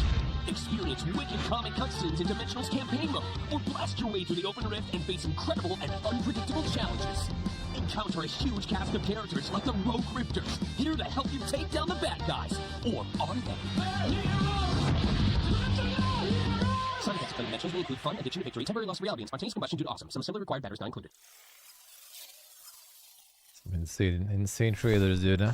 Experience wicked comic cutscenes in Dimensional's campaign mode, or blast your way through the open rift and face incredible and unpredictable challenges. Encounter a huge cast of characters like the Rogue Rifters, here to help you take down the bad guys. Or are they? Side effects of Dimensionals will include fun, addiction to victory, temporary loss of reality, and spontaneous combustion due to awesome. Some assembly required batteries not included. Some insane trailers, dude, huh?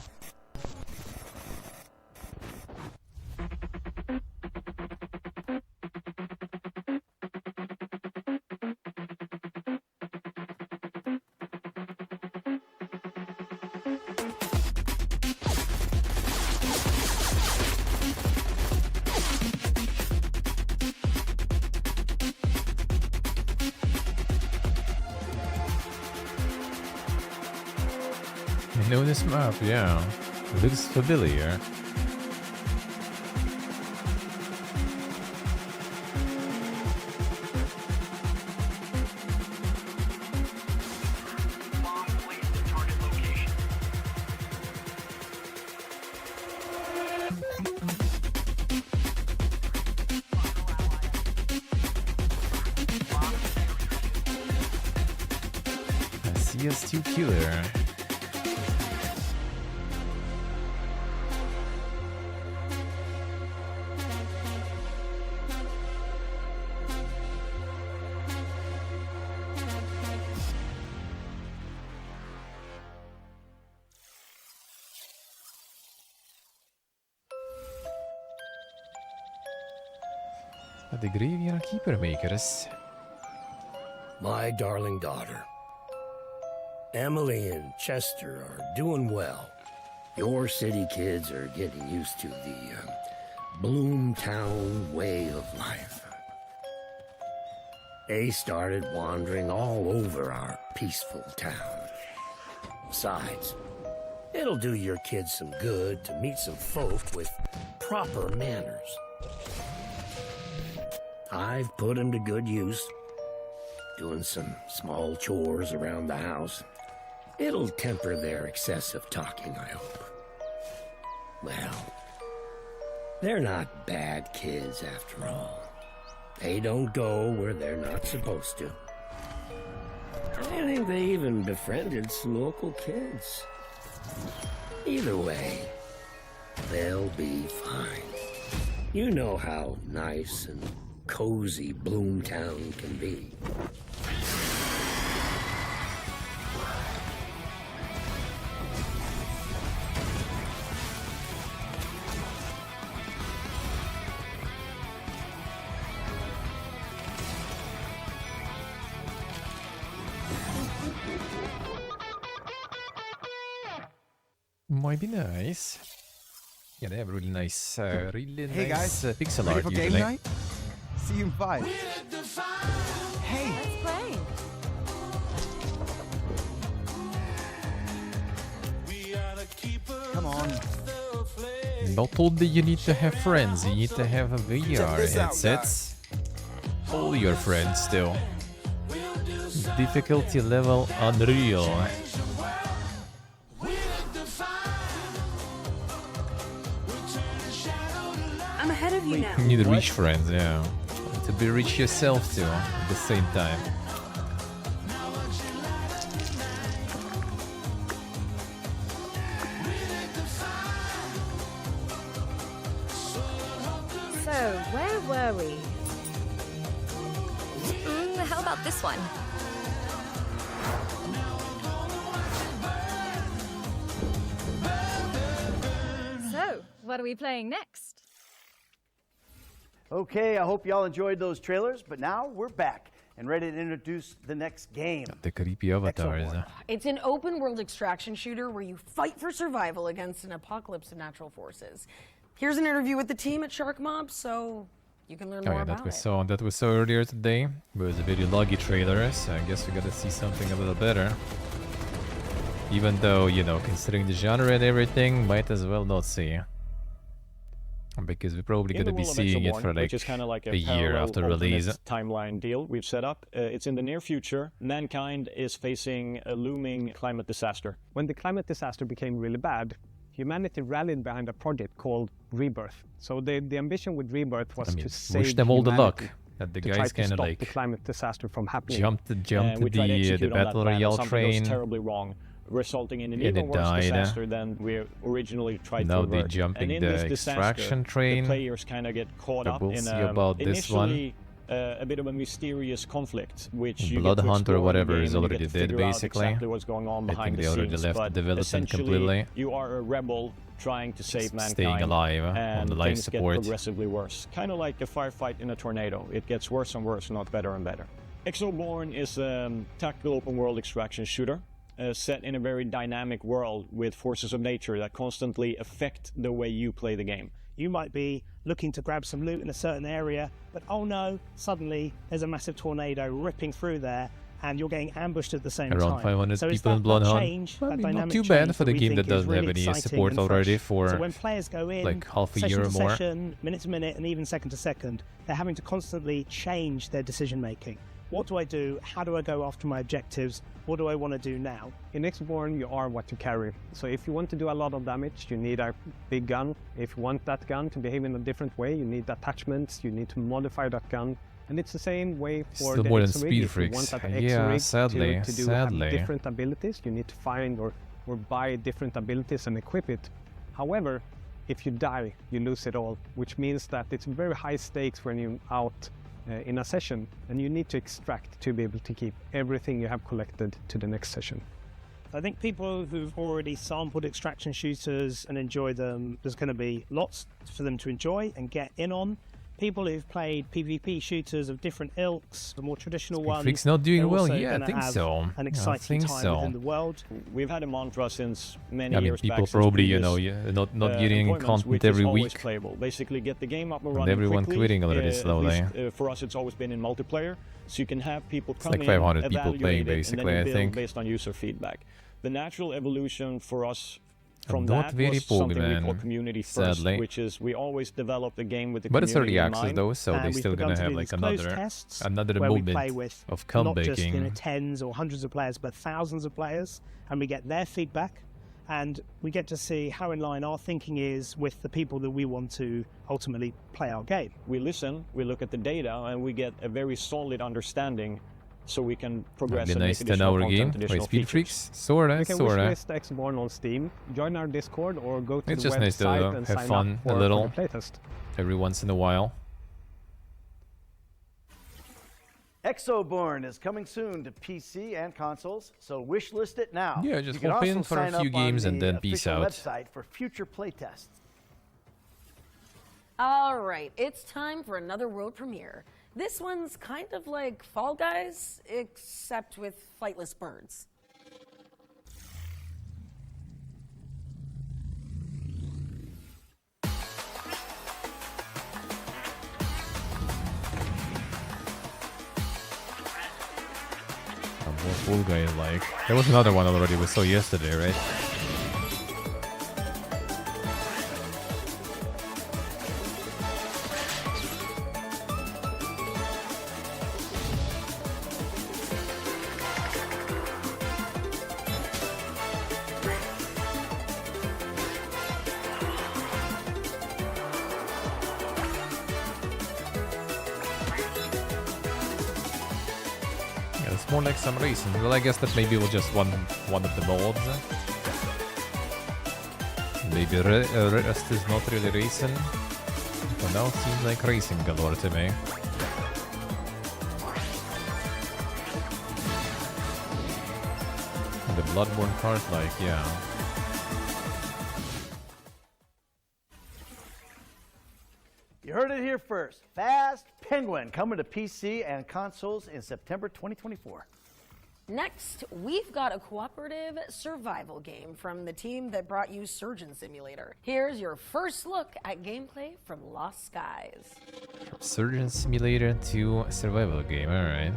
I know this map, yeah. It looks familiar. A CS2 killer. The Graveyard Keeper makers. My darling daughter. Emily and Chester are doing well. Your city kids are getting used to the Bloomtown way of life. They started wandering all over our peaceful town. Besides, it'll do your kids some good to meet some folk with proper manners. I've put them to good use, doing some small chores around the house. It'll temper their excessive talking, I hope. Well, they're not bad kids after all. They don't go where they're not supposed to. I think they even befriended some local kids. Either way, they'll be fine. You know how nice and cozy Bloomtown can be. Might be nice. Yeah, they have really nice, Hey nice guys, pixel ready art for usually. game night? See you in 5. Hey, Let's play. come on. Not only you need to have friends, you need to have a VR this out, headsets. all your friends still. Difficulty level unreal. I'm ahead of you now. You need to reach friends, yeah. To be rich yourself too at the same time. So, where were we? How about this one? So, what are we playing next? Okay, I hope y'all enjoyed those trailers, but now we're back and ready to introduce the next game. The creepy avatars. It's an open world extraction shooter where you fight for survival against an apocalypse of natural forces. Here's an interview with the team at Shark Mob, so you can learn more about it. That we saw earlier today. It was a very loggy trailer, so I guess we gotta see something a little better. Even though, you know, considering the genre and everything, might as well not see. Because we're probably going to be seeing it for like, which is kind of like a year after release. Timeline deal we've set up. It's in the near future. Mankind is facing a looming climate disaster. When the climate disaster became really bad, humanity rallied behind a project called Rebirth. So the ambition with Rebirth was to save wish them all the luck. humanity, That the to guys try to kind of stop like the climate disaster from happening. jumped we tried to the execute on that battle plan, and royale something train. goes terribly wrong, resulting in an And even it worse died. disaster than we originally tried Now to they're avert. jumping And in the this disaster, extraction train. the players kind of get caught up We'll in see about this one. initially a bit of a mysterious conflict, which you Blood get to Hunt or explore in the whatever game is and you already get to dead, figure out basically. exactly what's going on I behind think the they already scenes, left but development essentially, completely. you are a rebel trying to save mankind, Staying alive on and the life things support. get progressively worse. Kind of like a firefight in a tornado. It gets worse and worse, not better and better. Exoborn is a tactical open world extraction shooter. Set in a very dynamic world with forces of nature that constantly affect the way you play the game. You might be looking to grab some loot in a certain area, but oh no, suddenly there's a massive tornado ripping through there and you're getting ambushed at the same Around time. 500 so people in Blood Hunt. change, I that mean, not dynamic too bad change for the we game think that is doesn't really have any exciting support and already fresh. for So when players go in, like half a session year or to more. session, minute to minute, and even second to second, they're having to constantly change their decision making. What do I do? How do I go after my objectives? What do I want to do now? In Exoborn, you are what you carry. So if you want to do a lot of damage, you need a big gun. If you want that gun to behave in a different way, you need attachments, you need to modify that gun. And it's the same way for Still the more than Exo-Rig. Speed If you want Freaks. that Yeah, Exo-Rig sadly, to do sadly. have different abilities, you need to find or buy different abilities and equip it. However, if you die, you lose it all, which means that it's very high stakes when you're out in a session, and you need to extract to be able to keep everything you have collected to the next session. I think people who've already sampled extraction shooters and enjoy them, there's going to be lots for them to enjoy and get in on. People who've played PvP shooters of different ilks, the more traditional ones, Freak's not doing they're well. also Yeah, I gonna think have so. an I exciting think time so. within the world. We've had a mantra since many I mean, years people back. probably, you since know, previous, not getting employments, content which is every always week. Playable. Basically, get the game up and And running everyone quickly. quitting already At slowly. least, for us, it's always been in multiplayer, so you can have people come like in, 500 people evaluate playing, it, basically, and then you I build think. based on user feedback. The natural evolution for us from Not that very was something we call Pokemon, community first, sadly. which is we always develop the game with the But it's community early in access mind. though, so they're we've still begun gonna to have do like these closed another tests another where we moment play with of not just comebacking. tens or hundreds of players, but thousands of players, and we get their feedback, and we get to see how in line our thinking is with the people that we want to ultimately play our game. We listen, we look at the data, and we get a very solid understanding, so we can progress That'd be and nice make 10 additional hour content, game. Wait, additional Speed features. Freaks? Sorta, You can sorta. wishlist Exoborn on Steam, join our Discord, or go to It's the just nice to website and have sign fun up a for little the playtest. every once in a while. Exoborn is coming soon to PC and consoles, so wishlist it now. Yeah, just you can hop also in for a sign few up on games and the then peace official out. website for future playtests. All right, it's time for another world premiere. This one's kind of like Fall Guys, except with flightless birds. What Fall Guy is like. There was another one already we saw yesterday, right? more like some racing. Well, I guess that maybe was just one of the mods. Maybe rest is not really racing. But now it seems like racing galore to me. The Bloodborne part, like, yeah. You heard it here first. Fast Penguin coming to PC and consoles in September 2024. Next, we've got a cooperative survival game from the team that brought you Surgeon Simulator. Here's your first look at gameplay from Lost Skies. Surgeon Simulator to survival game, alright.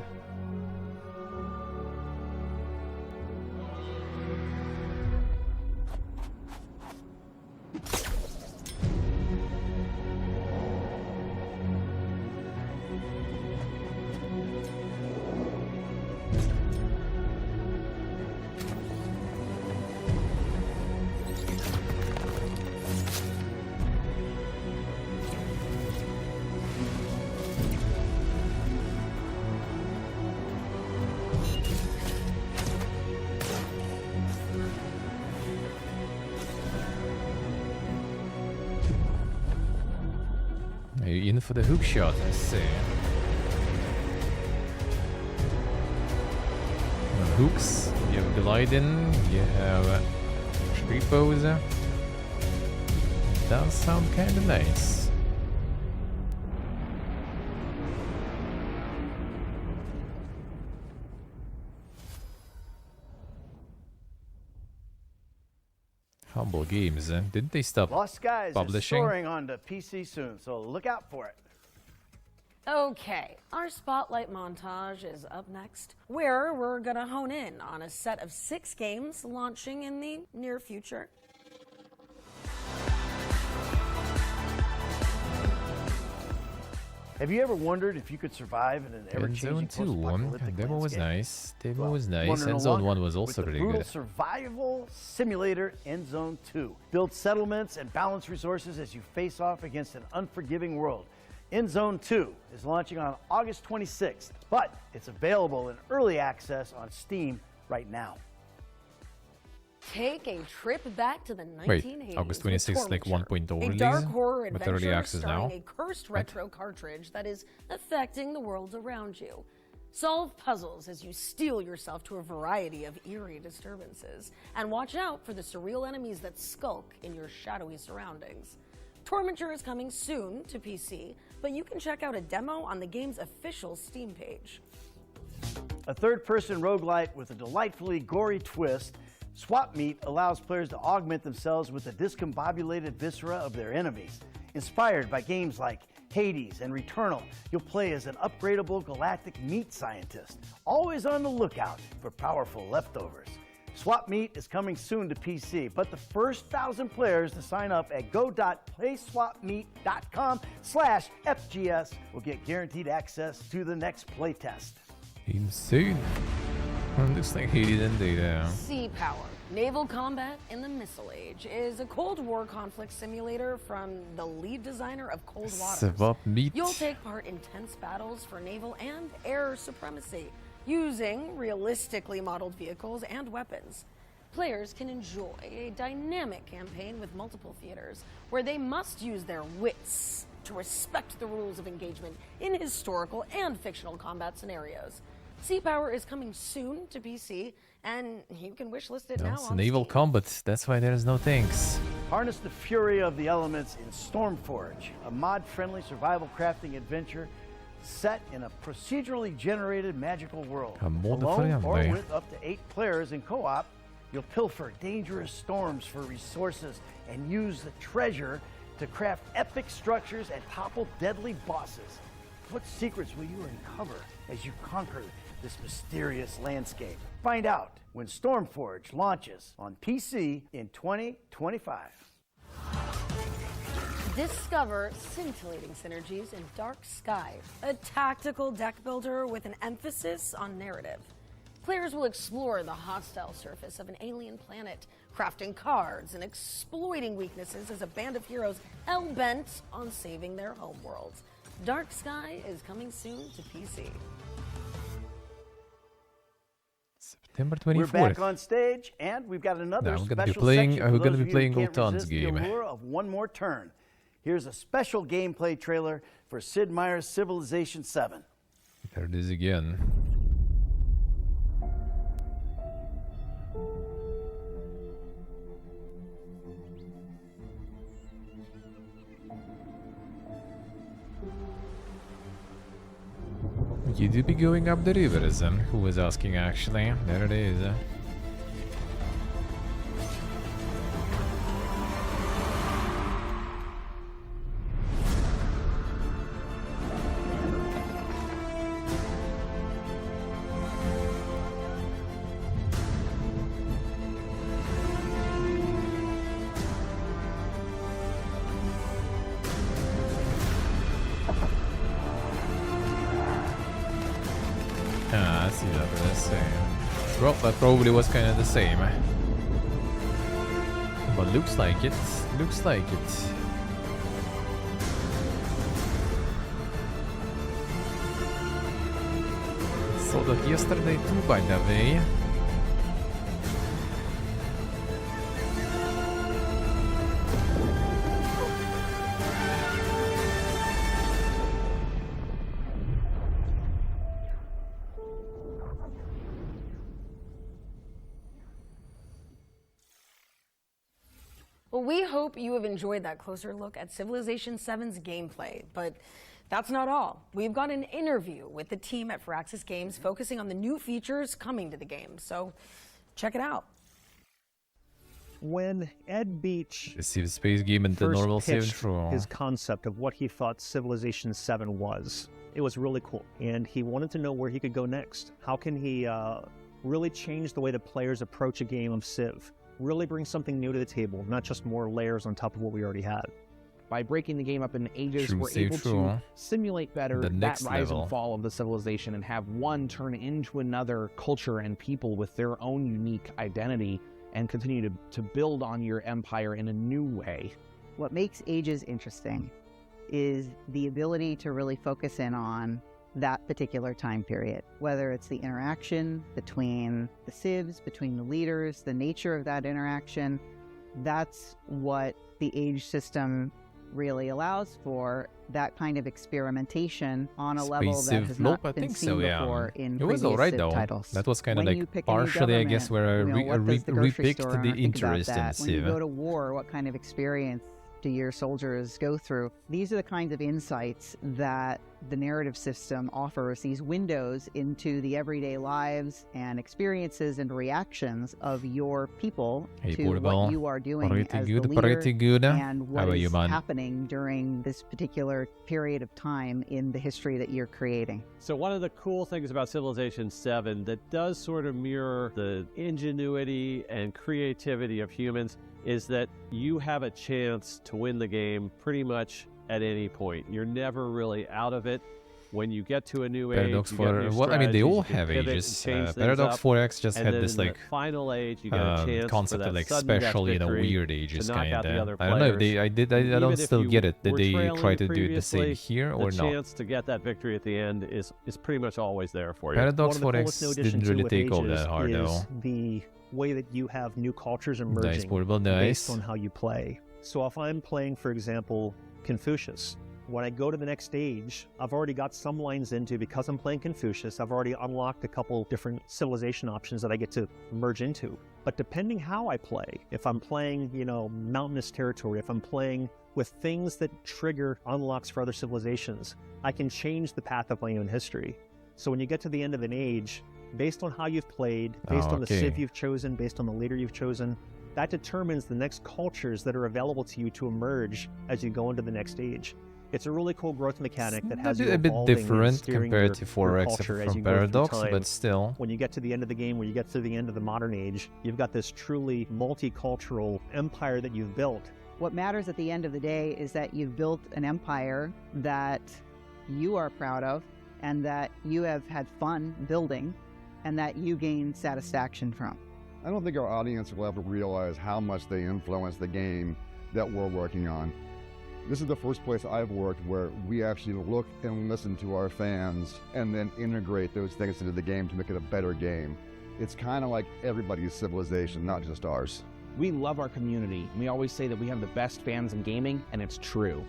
Are you in for the hook shot? Let's see. Hooks, you have gliding, you have street pose. Does sound kinda nice. Humble Games, didn't they stop Lost Skies publishing? is soaring onto PC soon, so look out for it. Okay, our spotlight montage is up next, where we're gonna hone in on a set of 6 games launching in the near future. Have you ever wondered if you could survive in an ever-changing Endzone 2 post-apocalyptic demo was landscape? nice. Demo Well, was nice. wonder no Endzone longer 1 was with also the really brutal good. survival simulator Endzone 2. Build settlements and balance resources as you face off against an unforgiving world. Endzone 2 is launching on August 26th, but it's available in early access on Steam right now. Take a trip back to the 1980s. Wait, August 26th, like 1.0 a release? dark horror With adventure early access starring now? a cursed retro cartridge that is affecting the world around you. Solve puzzles as you steel yourself to a variety of eerie disturbances, and watch out for the surreal enemies that skulk in your shadowy surroundings. Tormentor is coming soon to PC, but you can check out a demo on the game's official Steam page. A third-person roguelite with a delightfully gory twist, Swap Meet allows players to augment themselves with the discombobulated viscera of their enemies. Inspired by games like Hades and Returnal, you'll play as an upgradable galactic meat scientist, always on the lookout for powerful leftovers. Swap Meet is coming soon to PC, but the first 1,000 players to sign up at go.playswapmeet.com/FGS will get guaranteed access to the next playtest. Insane. Looks like he didn't do that. Sea Power, Naval Combat in the Missile Age, is a Cold War conflict simulator from the lead designer of Cold Waters. Swap Meet. You'll take part in tense battles for naval and air supremacy, using realistically modeled vehicles and weapons. Players can enjoy a dynamic campaign with multiple theaters, where they must use their wits to respect the rules of engagement in historical and fictional combat scenarios. Sea Power is coming soon to PC, and you can wishlist it now It's on naval Steam. combat, that's why there's no tanks. Harness the fury of the elements in Stormforge, a mod-friendly survival crafting adventure set in a procedurally generated magical world. A mod Alone or friendly. with up to 8 players in co-op, you'll pilfer dangerous storms for resources and use the treasure to craft epic structures and topple deadly bosses. What secrets will you uncover as you conquer this mysterious landscape? Find out when Stormforge launches on PC in 2025. Discover scintillating synergies in Dark Sky, a tactical deck builder with an emphasis on narrative. Players will explore the hostile surface of an alien planet, crafting cards and exploiting weaknesses as a band of heroes hell-bent on saving their homeworlds. Dark Sky is coming soon to PC. September 24th. We're back on stage, and we've got another Now we're gonna be special playing. section for We're those gonna be of you playing who can't Ultan's resist the game. allure of one more turn. Here's a special gameplay trailer for Sid Meier's Civilization 7. There it is again. You do be going up the rivers, who was asking actually? There it is. Ah, I see that, but the same. Well, that probably was kind of the same. But looks like it. Looks like it. Saw that yesterday too, by the way. Well, we hope you have enjoyed that closer look at Civilization 7's gameplay, but that's not all. We've got an interview with the team at Firaxis Games focusing on the new features coming to the game, so check it out. When Ed Beach The Civ space game and the first normal save pitched throw. his concept of what he thought Civilization 7 was, it was really cool, and he wanted to know where he could go next. How can he really change the way that players approach a game of Civ? Really bring something new to the table, not just more layers on top of what we already had. By breaking the game up into ages, True, we're say able true. to simulate better The that next rise level. and fall of the civilization and have one turn into another culture and people with their own unique identity and continue to build on your empire in a new way. What makes Ages interesting is the ability to really focus in on that particular time period, whether it's the interaction between the civs, between the leaders, the nature of that interaction. That's what the Age system really allows for, that kind of experimentation on a level that Civ has Nope, not I been think seen so, yeah. before in It previous was alright Civ though. titles. That was kind of When you like pick a new partially, I guess, government, where I you know, what does the grocery repicked store the owner think about interest in that? When you Civ. go to war, what kind of experience do your soldiers go through? These are the kinds of insights that the narrative system offers, these windows into the everyday lives and experiences and reactions of your people Hey, to Portable. what you are doing Pretty as good, the leader pretty good. and How what about you, is man? happening during this particular period of time in the history that you're creating. So one of the cool things about Civilization 7 that does sort of mirror the ingenuity and creativity of humans is that you have a chance to win the game pretty much at any point. You're never really out of it. When you get to a new Paradox age, you got 4. new Well, I mean, they strategies, all you can have pivot and ages. change things Paradox up. 4X just And had then this in the like final age, you get a chance concept for of that like sudden death special, you know, victory weird to ages knock kind out the of. other I don't know. If players. I don't Even if still you get it. Did were they trailing try to do it the same previously, here or the not? chance to get that victory at the end is pretty much always there for you. Paradox One of the coolest new 4X additions didn't really with take all Ages that hard is though. the way that you have new cultures Nice, emerging Portable, based nice. on how you play. So if I'm playing, for example, Confucius, when I go to the next stage, I've already got some lines into, because I'm playing Confucius, I've already unlocked a couple different civilization options that I get to merge into. But depending how I play, if I'm playing, you know, mountainous territory, if I'm playing with things that trigger unlocks for other civilizations, I can change the path of my own history. So when you get to the end of an age, based on how you've played, based on the okay. civ you've chosen, based on the leader you've chosen, that determines the next cultures that are available to you to emerge as you go into the next stage. It's a really cool growth mechanic that has you a bit evolving and different steering compared your, to your 4X culture as from you go through Paradox, time. but still. When you get to the end of the game, when you get to the end of the modern age, you've got this truly multicultural empire that you've built. What matters at the end of the day is that you've built an empire that you are proud of and that you have had fun building and that you gain satisfaction from. I don't think our audience will ever realize how much they influence the game that we're working on. This is the first place I've worked where we actually look and listen to our fans and then integrate those things into the game to make it a better game. It's kind of like everybody's civilization, not just ours. We love our community, and we always say that we have the best fans in gaming, and it's true.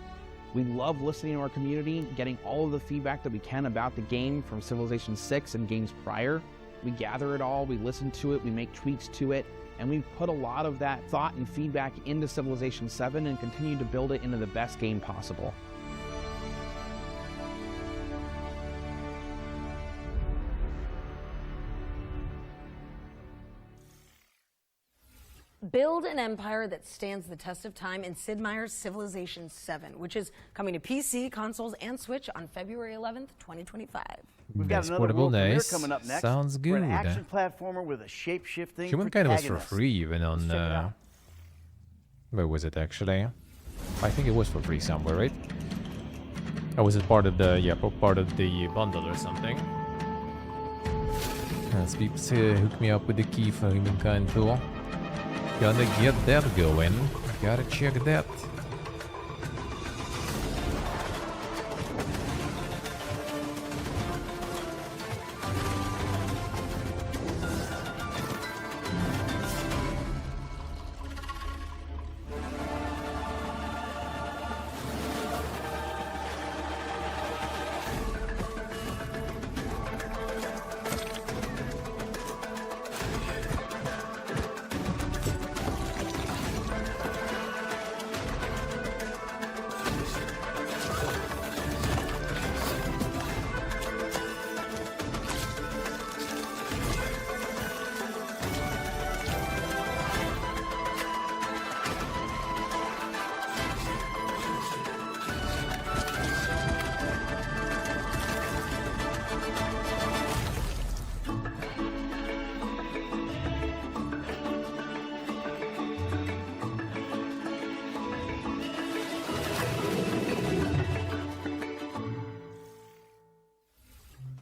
We love listening to our community, getting all of the feedback that we can about the game from Civilization 6 and games prior. We gather it all, we listen to it, we make tweaks to it, and we put a lot of that thought and feedback into Civilization 7 and continue to build it into the best game possible. Build an empire that stands the test of time in Sid Meier's Civilization 7, which is coming to PC, consoles, and Switch on February 11th, 2025. We've got Nice, another portable, world premiere nice. coming up next. Sounds We're an good. action platformer with a shape-shifting Humankind was for protagonist. free even on... Let's check it out. Where was it actually? I think it was for free somewhere, right? Or was it part of the... yeah, part of the bundle or something? Let's hook me up with the key for Humankind too. Gotta get that going. Gotta check that.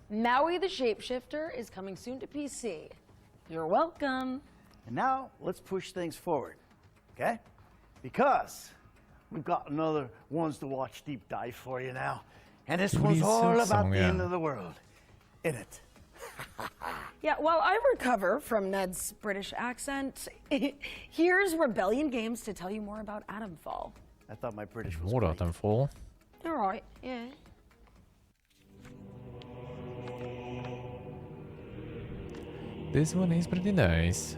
Maui the Shapeshifter is coming soon to PC. You're welcome. And now, let's push things forward, okay? Because we've got another Ones to Watch deep dive for you now. And this one's all about the end of the world, isn't it? Yeah, while I recover from Ned's British accent, here's Rebellion Games to tell you more about Atomfall. I thought my British was More great. Atomfall. All right, yeah. This one is pretty nice.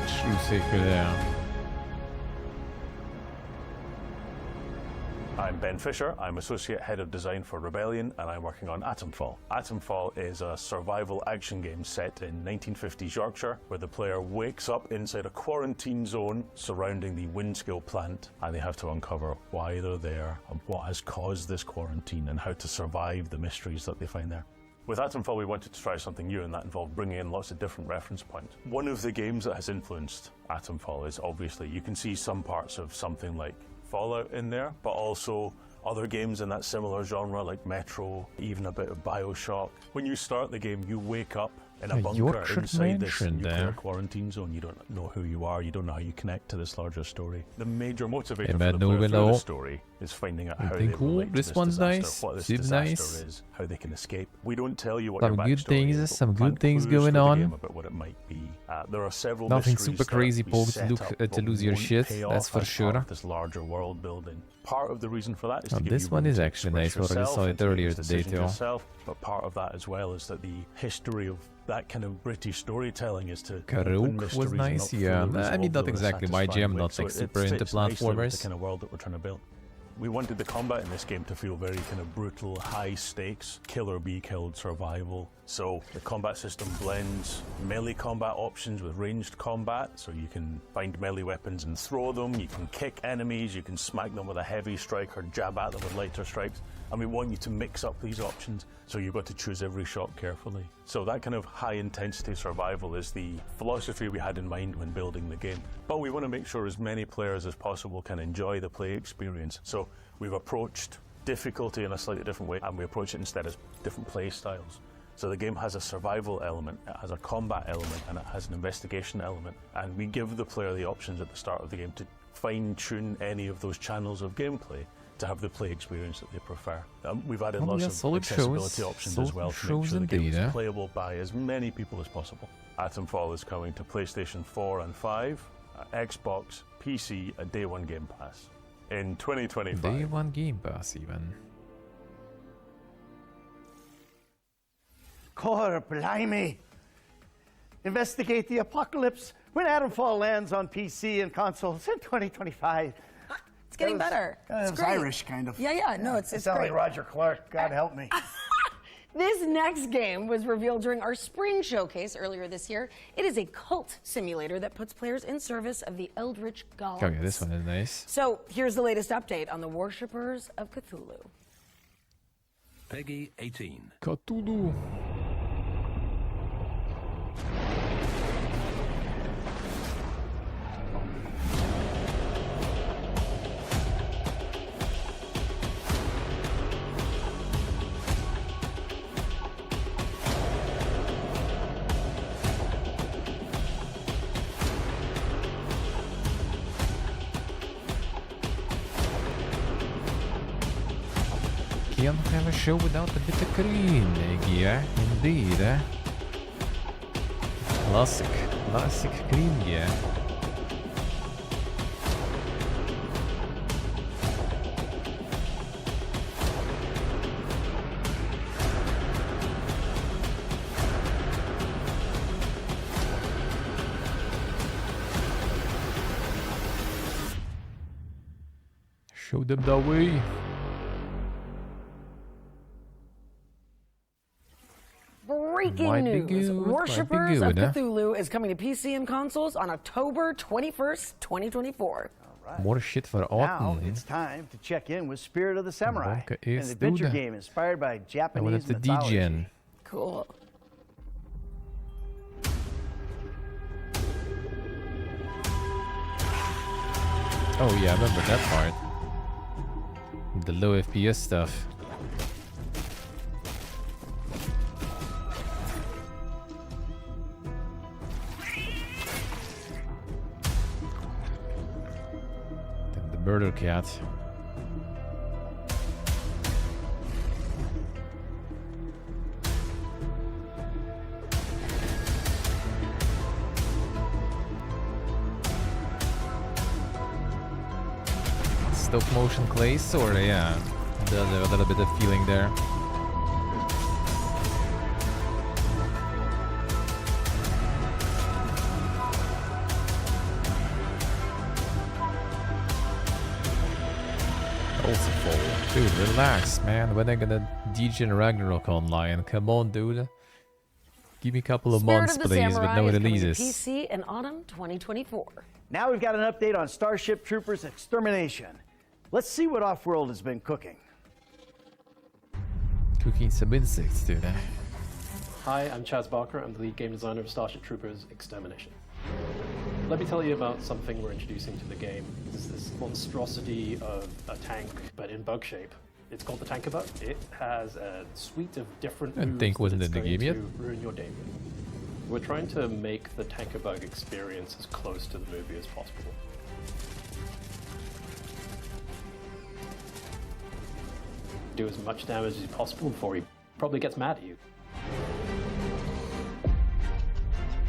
True secret there. I'm Ben Fisher, I'm Associate Head of Design for Rebellion, and I'm working on Atomfall. Atomfall is a survival action game set in 1950s Yorkshire, where the player wakes up inside a quarantine zone surrounding the Windscale plant, and they have to uncover why they're there, and what has caused this quarantine, and how to survive the mysteries that they find there. With Atomfall, we wanted to try something new, and that involved bringing in lots of different reference points. One of the games that has influenced Atomfall is obviously, you can see some parts of something like Fallout in there, but also other games in that similar genre like Metro, even a bit of BioShock. When you start the game, you wake up in a bunker Yorkshire inside this mentioned nuclear there. quarantine zone. You don't know who you are, you don't know how you connect to this larger story. The major motivator Hey, for man, the no player through below. the story is finding out how they Anything cool? relate to This one's disaster, nice. what this Seems disaster nice. is, how they can escape. We don't tell you what Some your good backstory things, is, but some we plant good things clues going through the on. game about what it might be. There are several Nothing mysteries super that crazy, we folks. set Look up to but lose your won't shit. pay That's off for as sure. part of this larger world building. Part of the reason for that is Oh, to give this you one room is to actually express nice. We already yourself saw it and to make earlier these today decisions too. yourself. But part of that as well is that the history of that kind of British storytelling is to open Karaoke mysteries was and nice, not fill yeah. the I mean, resolve not in a exactly my satisfying jam, way. not So like it super into fits nicely with platformers. the kind of world that we're trying to build. We wanted the combat in this game to feel very kind of brutal, high stakes, kill or be killed survival. So the combat system blends melee combat options with ranged combat, so you can find melee weapons and throw them, you can kick enemies, you can smack them with a heavy strike or jab at them with lighter strikes. And we want you to mix up these options, so you've got to choose every shot carefully. So that kind of high intensity survival is the philosophy we had in mind when building the game. But we want to make sure as many players as possible can enjoy the play experience. So we've approached difficulty in a slightly different way, and we approach it instead as different play styles. So the game has a survival element, it has a combat element, and it has an investigation element. And we give the player the options at the start of the game to fine-tune any of those channels of gameplay. to have the play experience that they prefer. We've added Oh, lots yeah, of solid accessibility shows. options as Solid well to make shows sure the game indeed, is eh? playable by as many people as possible. Atomfall is coming to PlayStation 4 and 5, Xbox, PC, a Day 1 Game Pass in 2025. Day 1 Game Pass even. Core blimey! Investigate the apocalypse when Atomfall lands on PC and consoles in 2025. It's getting better. It was great. Irish, kind of. Yeah, no, it's sound great. like Roger Clark. God help me. This next game was revealed during our spring showcase earlier this year. It is a cult simulator that puts players in service of the Eldritch Gods. Oh yeah, this one is nice. So here's the latest update on the Worshippers of Cthulhu. Peggy 18. Cthulhu. Can't have a show without a bit of green gear, indeed. Classic green gear. Show them the way. Breaking Might be news. good, Worshippers might of be good, Cthulhu is coming to PC and consoles on October 21st, 2024. More shit for Now autumn. it's time to check in with Spirit of the Samurai, Bonka an is adventure dude. game inspired by I Japanese wanted the mythology. DGN. Cool. Oh yeah, I remember that part. The low FPS stuff. Then the murder cat. Stop motion clay sword, yeah. Does have a little bit of feeling there. Also full. Dude, relax, man. When are gonna DGen Ragnarok online? Come on, dude. Give me a couple of Spirit months, of the please, with Samurai no is coming to releases. PC in autumn 2024. Now we've got an update on Starship Troopers Extermination. Let's see what Offworld has been cooking. Cooking some insects, dude. Hi, I'm Chaz Barker. I'm the lead game designer of Starship Troopers Extermination. Let me tell you about something we're introducing to the game. It's this monstrosity of a tank, but in bug shape. It's called the Tanker Bug. It has a suite of different moves Tank wasn't that it's in the going game to yet. ruin your day with. We're trying to make the Tanker Bug experience as close to the movie as possible. Do as much damage as possible before he probably gets mad at you.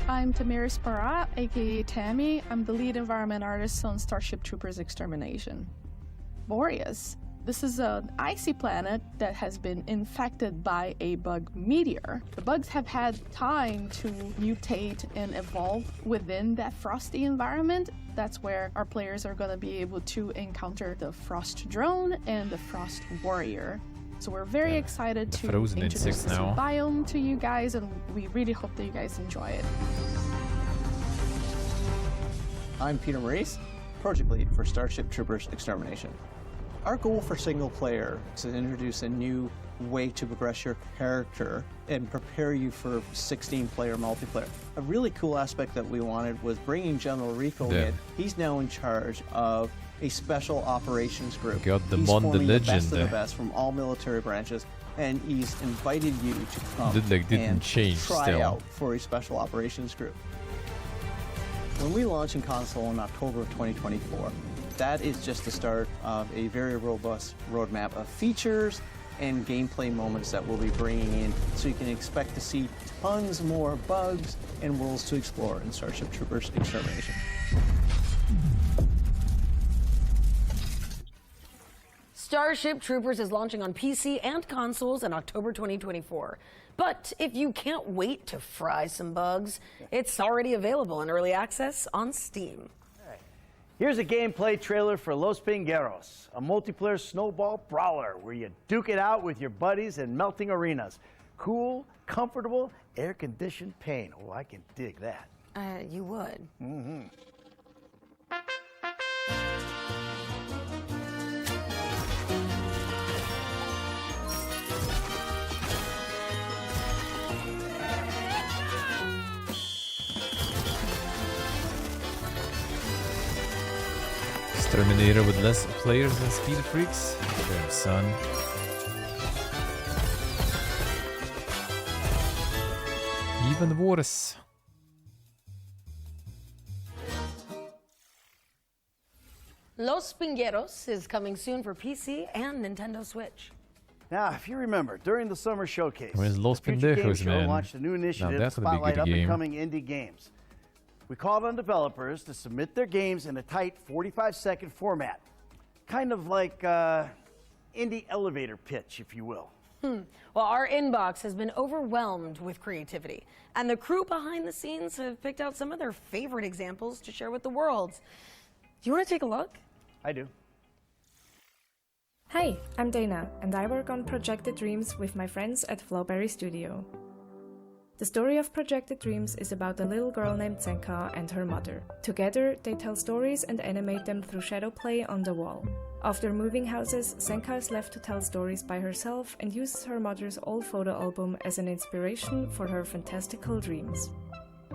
I'm Tamiris Parra, aka Tammy. I'm the lead environment artist on Starship Troopers Extermination. Boreas. This is an icy planet that has been infected by a bug meteor. The bugs have had time to mutate and evolve within that frosty environment. That's where our players are going to be able to encounter the Frost Drone and the Frost Warrior. So we're very excited to frozen introduce insects this now. biome to you guys, and we really hope that you guys enjoy it. I'm Peter Maurice, project lead for Starship Troopers Extermination. Our goal for single player is to introduce a new way to progress your character and prepare you for 16-player multiplayer. A really cool aspect that we wanted was bringing General Rico in. He's now in charge of a special operations group. Got the He's Mon the forming the best Legend. of the best from all military branches, and he's invited you to come Didn't and change try still. out for a special operations group. When we launch in console in October of 2024, that is just the start of a very robust roadmap of features and gameplay moments that we'll be bringing in, so you can expect to see tons more bugs and worlds to explore in Starship Troopers Extermination. Starship Troopers is launching on PC and consoles in October 2024. But if you can't wait to fry some bugs, it's already available in early access on Steam. Here's a gameplay trailer for Los Pingueros, a multiplayer snowball brawler where you duke it out with your buddies in melting arenas. Cool, comfortable, air-conditioned paint. Oh, I can dig that. You would. Mm-hmm. Terminator with less players than Speed Freaks. Damn, son. Even worse. Los Pingueros is coming soon for PC and Nintendo Switch. Now, if you remember, during the summer showcase, Where's Los the Future Game Pendejos, Show man? launched a new initiative to that's gonna be a spotlight good game. up-and-coming indie games. We called on developers to submit their games in a tight 45-second format, kind of like indie elevator pitch, if you will. Well, our inbox has been overwhelmed with creativity, and the crew behind the scenes have picked out some of their favorite examples to share with the world. Do you want to take a look? I do. Hi, I'm Dana, and I work on Projected Dreams with my friends at Flowberry Studio. The story of Projected Dreams is about a little girl named Senka and her mother. Together, they tell stories and animate them through shadow play on the wall. After moving houses, Senka is left to tell stories by herself and uses her mother's old photo album as an inspiration for her fantastical dreams.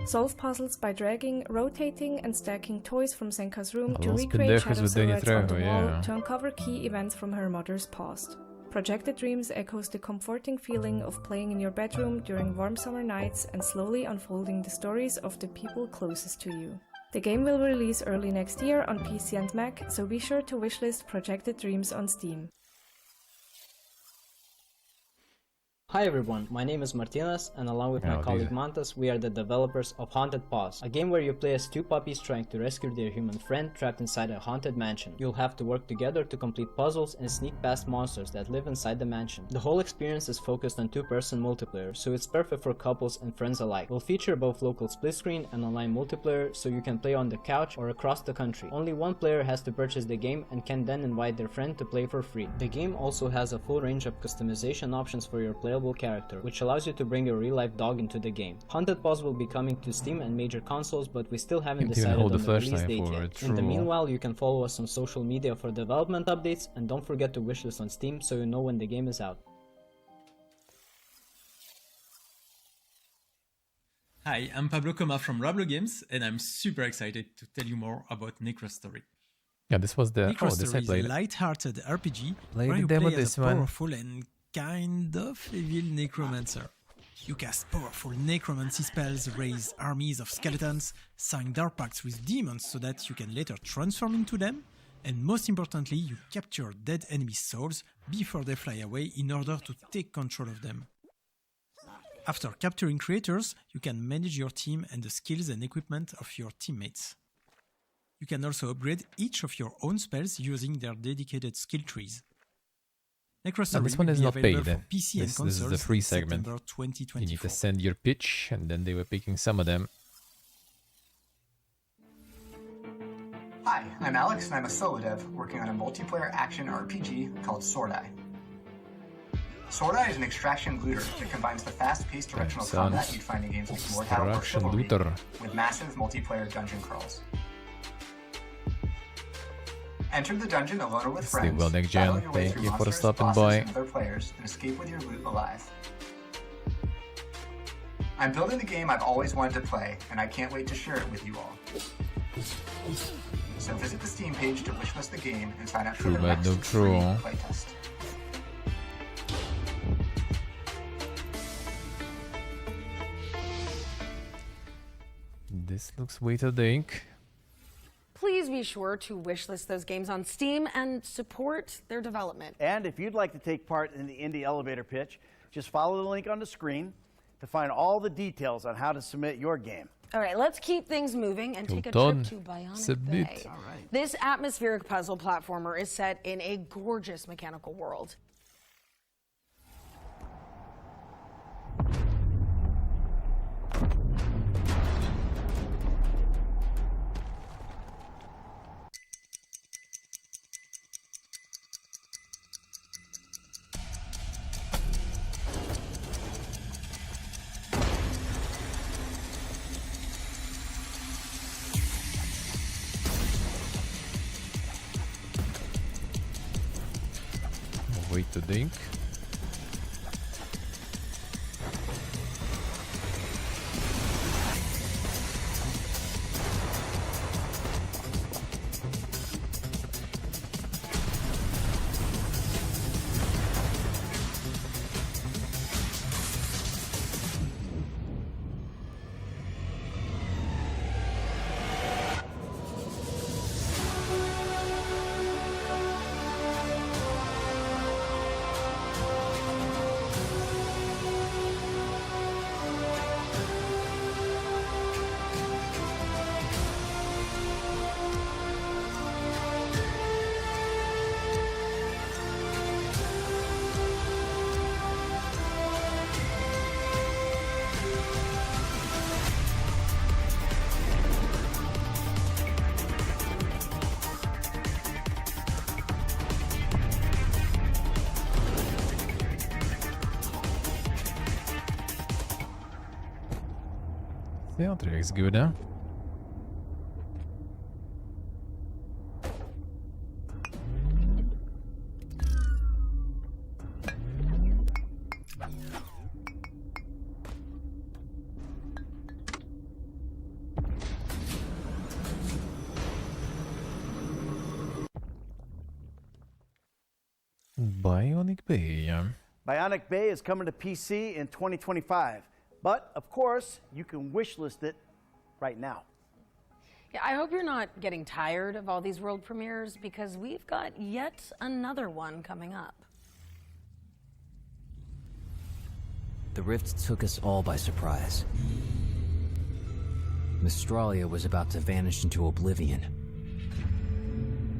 Solve puzzles by dragging, rotating, and stacking toys from Senka's room to Los recreate Pendejos shadow with Danny silhouettes on the Trejo, wall yeah. to uncover key events from her mother's past. Projected Dreams echoes the comforting feeling of playing in your bedroom during warm summer nights and slowly unfolding the stories of the people closest to you. The game will release early next year on PC and Mac, so be sure to wishlist Projected Dreams on Steam. Hi everyone, my name is Martinez, and along with my colleague Mantas, we are the developers of Haunted Paws, a game where you play as two puppies trying to rescue their human friend trapped inside a haunted mansion. You'll have to work together to complete puzzles and sneak past monsters that live inside the mansion. The whole experience is focused on two-person multiplayer, so it's perfect for couples and friends alike. We'll feature both local split screen and online multiplayer, so you can play on the couch or across the country. Only one player has to purchase the game and can then invite their friend to play for free. The game also has a full range of customization options for your playable character, which allows you to bring your real-life dog into the game. Haunted Paws will be coming to Steam and major consoles, but we still haven't decided on the release date yet. In the meanwhile, you can follow us on social media for development updates, and don't forget to wishlist on Steam so you know when the game is out. Hi, I'm Pablo Coma from Rablo Games, and I'm super excited to tell you more about Necrostory. Yeah, this was the... Oh, this I Necrostory is a played. light-hearted RPG Played where the you demo play as this a one. powerful and kind of evil necromancer. You cast powerful necromancy spells, raise armies of skeletons, sign dark pacts with demons so that you can later transform into them, and most importantly, you capture dead enemy souls before they fly away in order to take control of them. After capturing creators, you can manage your team and the skills and equipment of your teammates. You can also upgrade each of your own spells using their dedicated skill trees. Necrostory This one will is be not available paid. for PC and This is consoles the free in segment. September 2024. You need to send your pitch, and then they were picking some of them. Hi, I'm Alex, and I'm a solo dev working on a multiplayer action RPG called Sword Eye. Sword Eye is an extraction looter that combines the fast-paced directional combat you'd find in games like Mortal or Extraction Chivalry looter. with massive multiplayer dungeon crawls. Enter the dungeon alone or with Stay friends, well, next battle gen. your way Thank through you for monsters, stopping bosses, by. and other players, and escape with your loot alive. I'm building the game I've always wanted to play, and I can't wait to share it with you all. So visit the Steam page to wishlist the game and sign up for True, the but next no free true. playtest. This looks way too dank. Please be sure to wishlist those games on Steam and support their development. And if you'd like to take part in the indie elevator pitch, just follow the link on the screen to find all the details on how to submit your game. All right, let's keep things moving and take a Done. trip to Bionic Submit. Bay. This atmospheric puzzle platformer is set in a gorgeous mechanical world. Wait to think. Soundtrack is good, huh? Bionic Bay. Bionic Bay is coming to PC in 2025, but of course, you can wishlist it right now. Yeah, I hope you're not getting tired of all these world premieres because we've got yet another one coming up. The rift took us all by surprise. Mistralia was about to vanish into oblivion.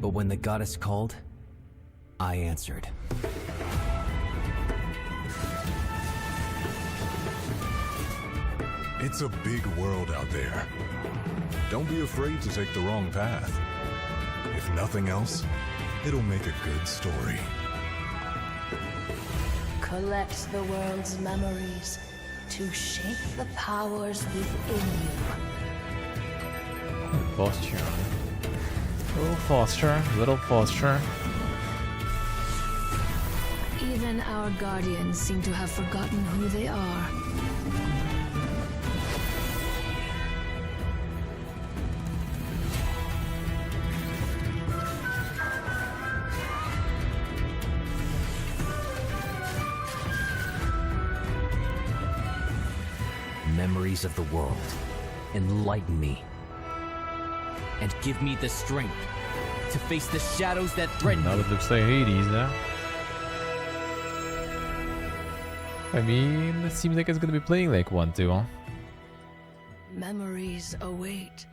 But when the goddess called, I answered. It's a big world out there. Don't be afraid to take the wrong path. If nothing else, it'll make a good story. Collect the world's memories to shape the powers within you. Posture. Little posture, little posture. Even our guardians seem to have forgotten who they are. Memories of the world, enlighten me. And give me the strength to face the shadows that threaten Now me. it looks like Hades, huh? I mean, it seems like it's gonna be playing like one too, huh? Memories await.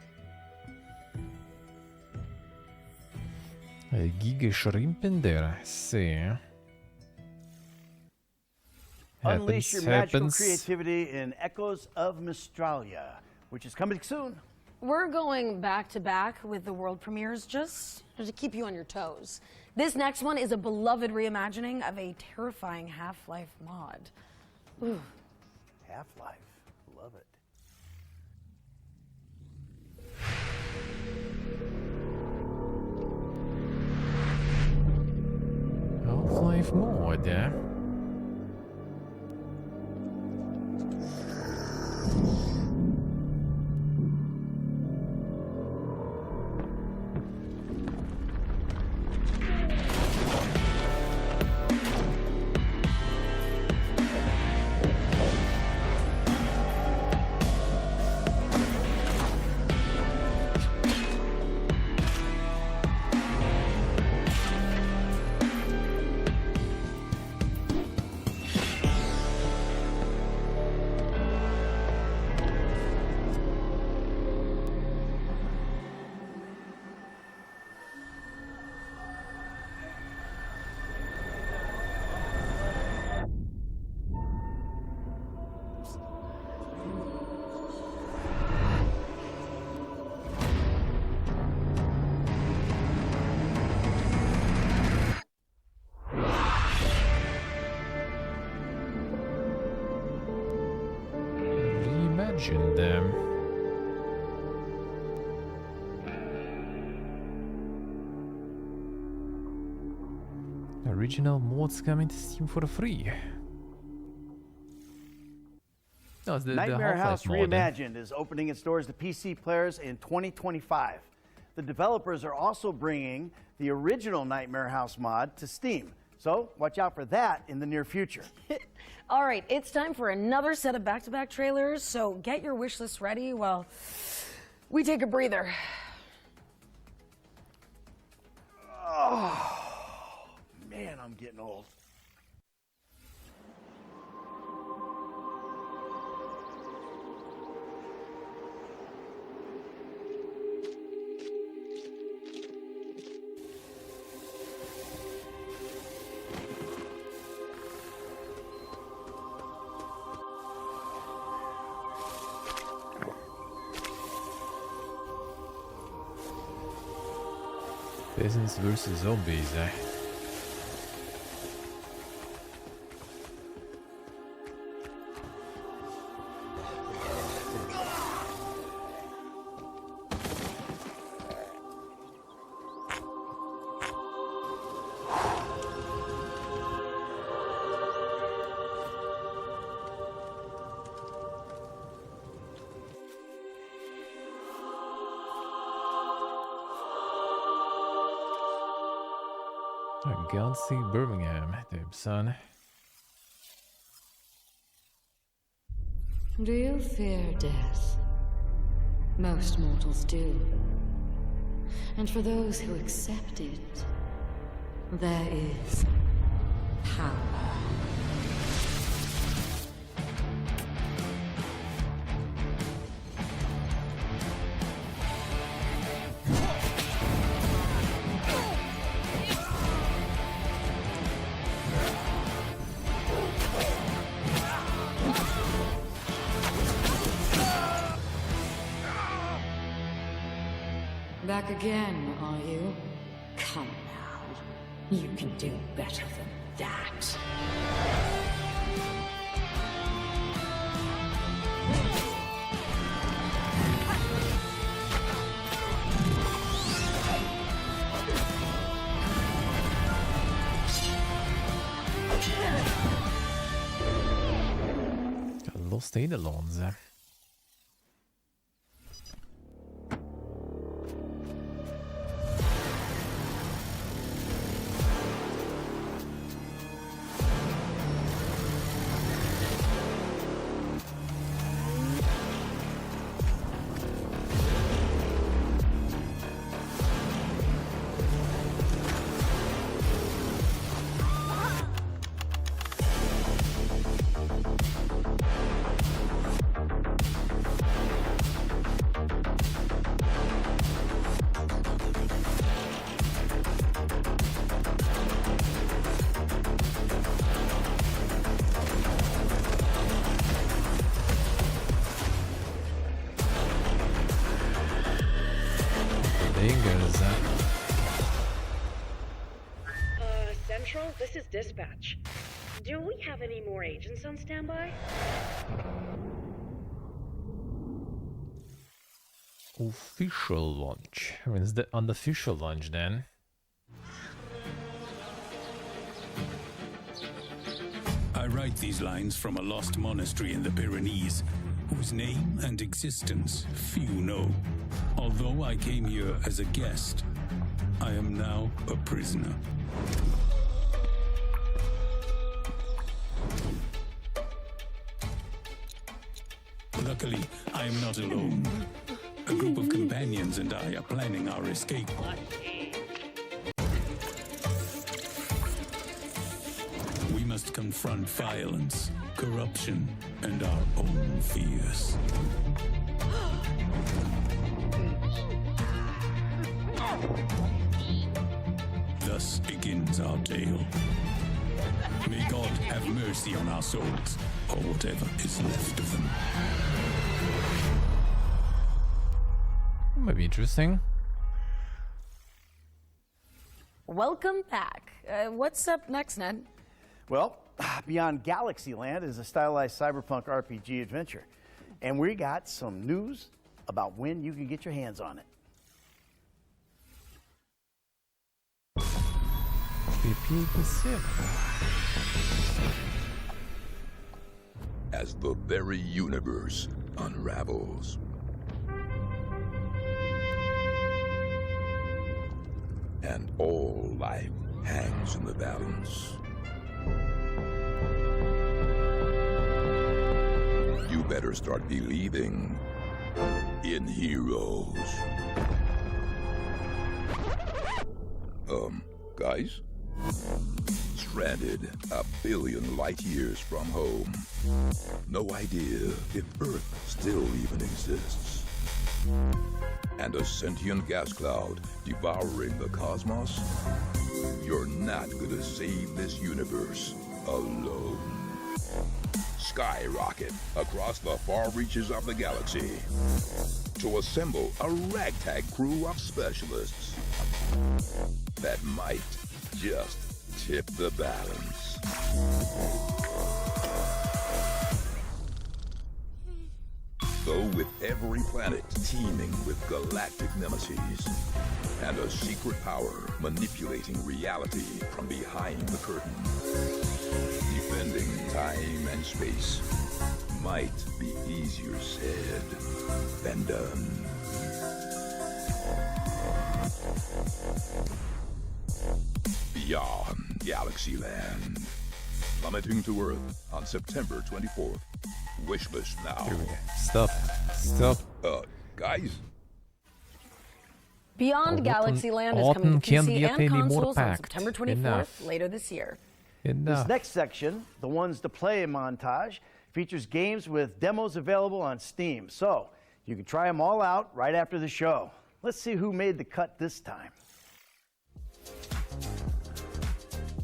A Giga Shrimp in there, I see. Unleash your magical happens. creativity in Echoes of Mistralia, which is coming soon. We're going back to back with the world premieres just to keep you on your toes. This next one is a beloved reimagining of a terrifying Half-Life mod. Ooh. Half-Life, love it. Half-Life mod, yeah. Legend. Original mods coming to Steam for free. No, it's the Nightmare Half-Life House mod. Reimagined is opening its doors to PC players in 2025. The developers are also bringing the original Nightmare House mod to Steam. So watch out for that in the near future. All right, it's time for another set of back-to-back trailers, so get your wish list ready while we take a breather. Oh, man, I'm getting old. Peasants versus zombies, eh? Galaxy Birmingham, typ son. Do you fear death? Most mortals do. And for those who accept it, there is power. Back again, are you? Come now. You can do better than that. Lost Eidolons. Central, this is dispatch. Do we have any more agents on standby? Official launch. I mean, it's the unofficial launch then. I write these lines from a lost monastery in the Pyrenees, whose name and existence few know. Although I came here as a guest, I am now a prisoner. Luckily, I am not alone. A group of companions and I are planning our escape. We must confront violence, corruption, and our own fears. Thus begins our tale. May God have mercy on our souls, or whatever is left of them. Might be interesting. Welcome back. What's up next, Ned? Well, Beyond Galaxyland is a stylized cyberpunk RPG adventure. And we got some news about when you can get your hands on it. As the very universe unravels, and all life hangs in the balance, you better start believing in heroes. Guys? Stranded a billion light years from home. No idea if Earth still even exists. And a sentient gas cloud devouring the cosmos? You're not gonna save this universe alone. Skyrocket across the far reaches of the galaxy to assemble a ragtag crew of specialists that might just tip the balance. Though with every planet teeming with galactic nemesis and a secret power manipulating reality from behind the curtain, defending time and space might be easier said than done. Beyond Galaxyland. Plummeting to Earth on September 24th. Wishlist now. Stop. Guys? Beyond Galaxyland is coming to PC and consoles on September 24th later this year. This next section, the ones to play montage, features games with demos available on Steam. So you can try them all out right after the show. Let's see who made the cut this time.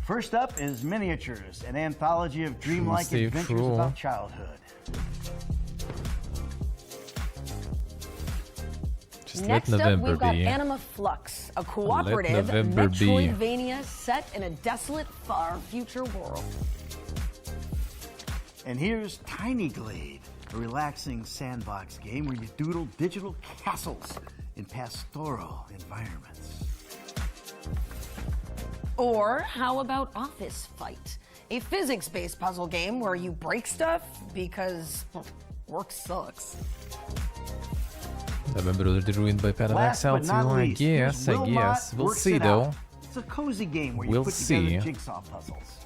First up is Miniatures, an anthology of dreamlike adventures about childhood. Next up, we've got Anima Flux, a cooperative Metroidvania set in a desolate, far future world. And here's Tiny Glade, a relaxing sandbox game where you doodle digital castles in pastoral environments. Or how about Office Fight, a physics-based puzzle game where you break stuff because work sucks. I've been brutally ruined by Parallax L2, I guess. We'll see though. It's a cozy game where you put together jigsaw puzzles.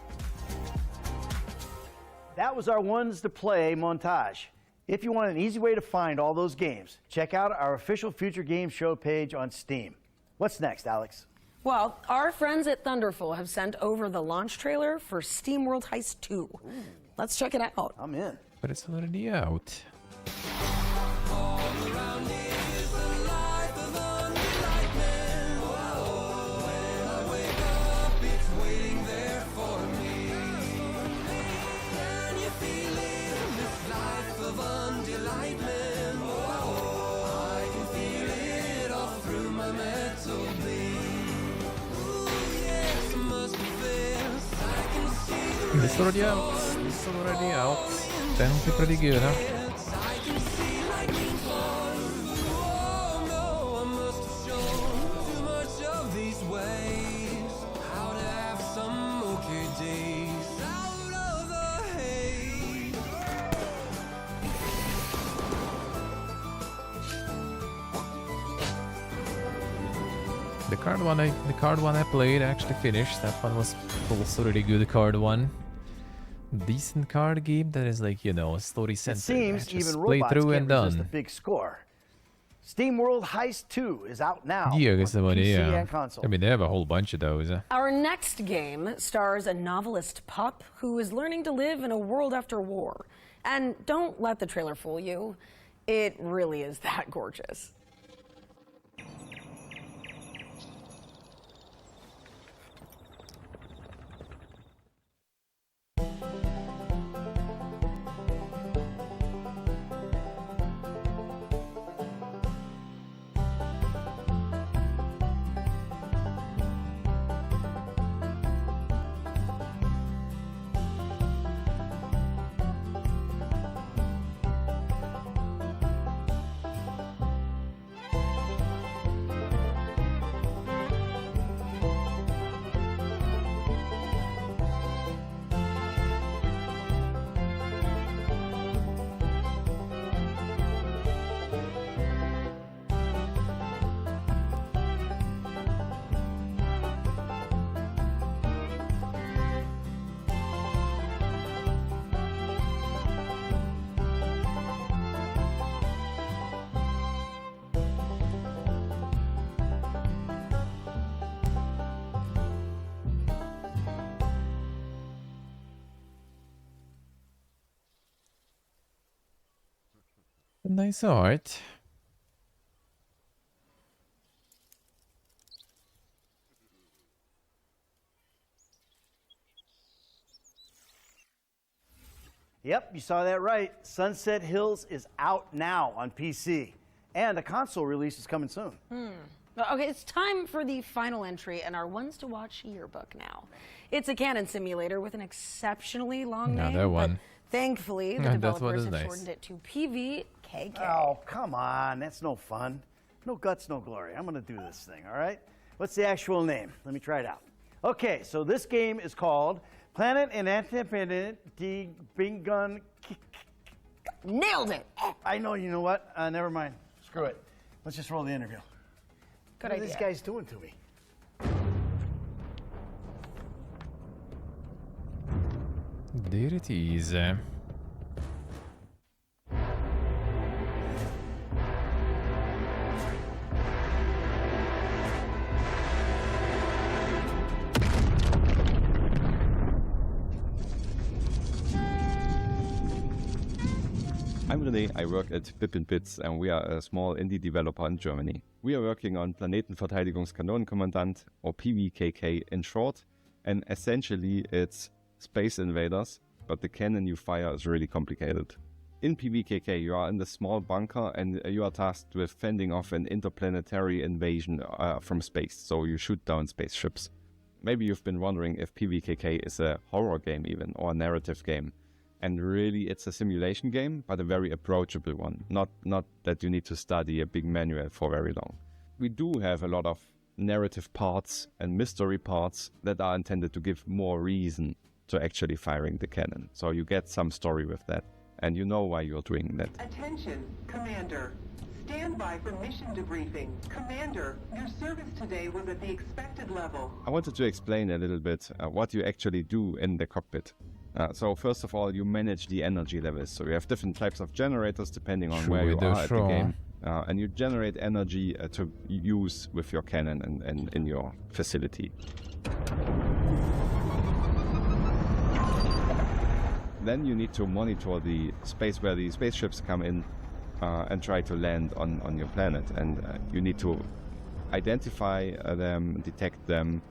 That was our ones to play montage. If you want an easy way to find all those games, check out our official Future Games Show page on Steam. What's next, Alex? Well, our friends at Thunderful have sent over the launch trailer for SteamWorld Heist 2. Ooh. Let's check it out. I'm in. But it's already out. This is already out. That will be pretty good, huh? The card one I played, actually finished. That one was also really good card one. Decent card game that is like, you know, story centered. It seems just even play robots through can't and done. resist a big score. SteamWorld Heist 2 is out now Yeah, I on guess PC yeah. and console. I mean, they have a whole bunch of those. Our next game stars a novelist pup who is learning to live in a world after war. And don't let the trailer fool you. It really is that gorgeous. Nice art. Yep, you saw that right. Sunset Hills is out now on PC. And a console release is coming soon. Okay, it's time for the final entry in our Ones to Watch yearbook now. It's a cannon simulator with an exceptionally long name. That one. But thankfully, the developers have shortened it to PVKK. Oh, come on. That's no fun. No guts, no glory. I'm going to do this thing, all right? What's the actual name? Let me try it out. Okay, so this game is called Planet and Independent Bingun. Nailed it! I know, you know what? Never mind. Screw it. Let's just roll the interview. Good idea. What are these guys doing to me? There it is. I'm René, I work at Pippin Bits and we are a small indie developer in Germany. We are working on Planetenverteidigungskanonenkommandant, or PVKK in short, and essentially it's Space Invaders, but the cannon you fire is really complicated. In PVKK you are in the small bunker and you are tasked with fending off an interplanetary invasion from space, so you shoot down spaceships. Maybe you've been wondering if PVKK is a horror game even, or a narrative game. And really, it's a simulation game, but a very approachable one. Not that you need to study a big manual for very long. We do have a lot of narrative parts and mystery parts that are intended to give more reason to actually firing the cannon. So you get some story with that, and you know why you're doing that. Attention, Commander. Stand by for mission debriefing. Commander, your service today was at the expected level. I wanted to explain a little bit what you actually do in the cockpit. So first of all, you manage the energy levels. So you have different types of generators depending on where you are at the game. And you generate energy to use with your cannon and in your facility. Then you need to monitor the space where the spaceships come in and try to land on your planet. And you need to identify them, detect them,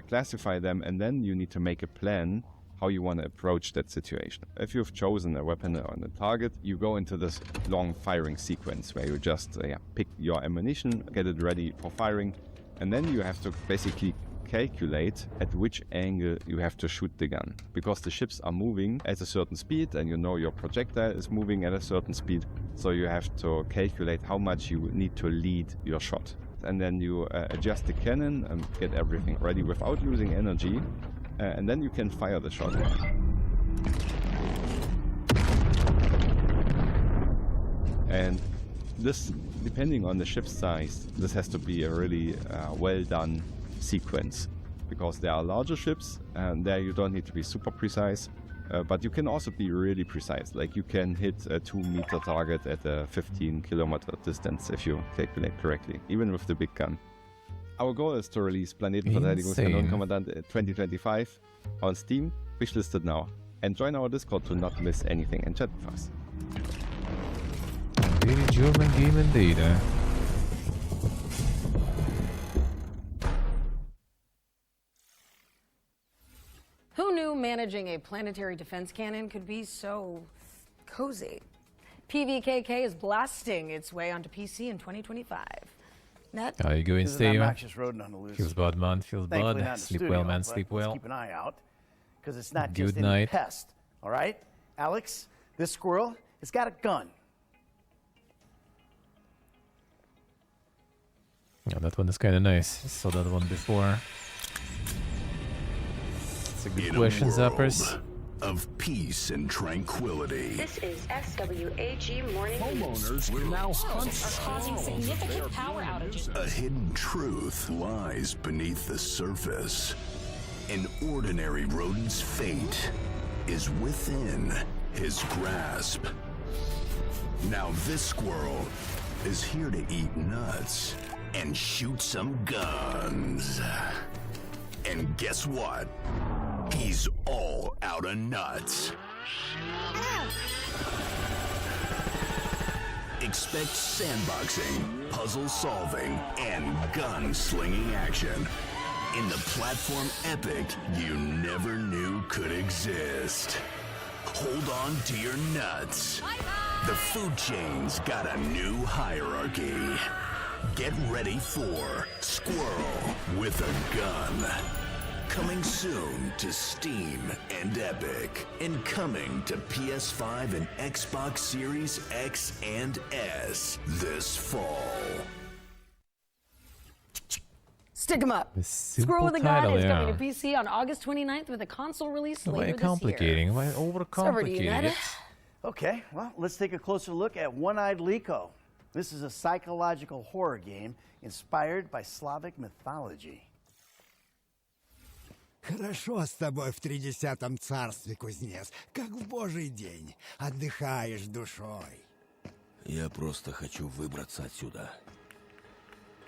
classify them, and then you need to make a plan how you want to approach that situation. If you've chosen a weapon on a target, you go into this long firing sequence where you just pick your ammunition, get it ready for firing, and then you have to basically calculate at which angle you have to shoot the gun. Because the ships are moving at a certain speed and you know your projectile is moving at a certain speed, so you have to calculate how much you need to lead your shot. And then you adjust the cannon and get everything ready without losing energy. And then you can fire the shot. And this, depending on the ship's size, this has to be a really well done sequence. Because there are larger ships, and there you don't need to be super precise. But you can also be really precise. Like you can hit a 2-meter target at a 15-kilometer distance if you calculate correctly, even with the big gun. Our goal is to release Planetenverteidigungskanonenkommandant 2025 on Steam, wishlisted now, and join our Discord to not miss anything and chat with us. Very German game indeed. Who knew managing a planetary defense cannon could be so cozy? PVKK is blasting its way onto PC in 2025. Ned? How you going, Steve? Feels Feels bad, man. Feels bad. Sleep well, man. Sleep well. Keep an eye out, because it's not Good just any night. pest. All right, Alex, this squirrel, it's got a gun. Yeah, that one is kind of nice. I saw that one before. It's a good In question, a world Zappers. of peace and tranquility. This is SWAG Morning Homeowners News. will now hunt are causing significant power outages. A hidden truth lies beneath the surface. An ordinary rodent's fate is within his grasp. Now this squirrel is here to eat nuts and shoot some guns. And guess what? He's all out of nuts. Expect sandboxing, puzzle solving, and gun-slinging action in the platform epic you never knew could exist. Hold on to your nuts. The food chain's got a new hierarchy. Get ready for Squirrel with a Gun. Coming soon to Steam and Epic. And coming to PS5 and Xbox Series X and S this fall. Stick 'em up. Squirrel with a Gun is coming to PC on August 29th with a console release later this year. Complicating? Why overcomplicating it? Okay, well, let's take a closer look at One-Eyed Liko. This is a psychological horror game inspired by Slavic mythology. Хорошо с тобой в 30-м царстве, кузнец, как в божий день. Отдыхаешь душой. Я просто хочу выбраться отсюда.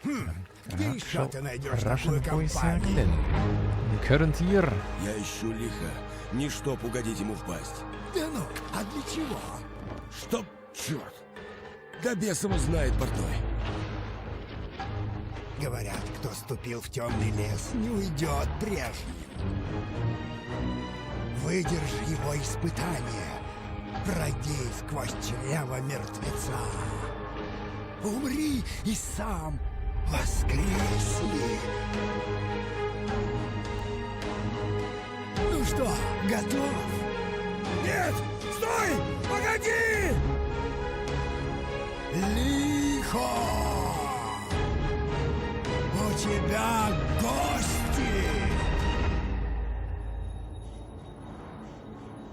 Где еще ты найдешь Russian такую voice компанию? acting. Current year. Я ищу лихо, не чтоб угодить ему в пасть. Да ну, а для чего? Чтоб, черт, да бес его знает, портной. Говорят, кто ступил в темный лес, не уйдет прежним. Выдержи его испытание. Пройди сквозь чрево мертвеца. Умри и сам воскресни. Ну что, готов? Нет! Стой! Погоди! Лихо! У тебя гости!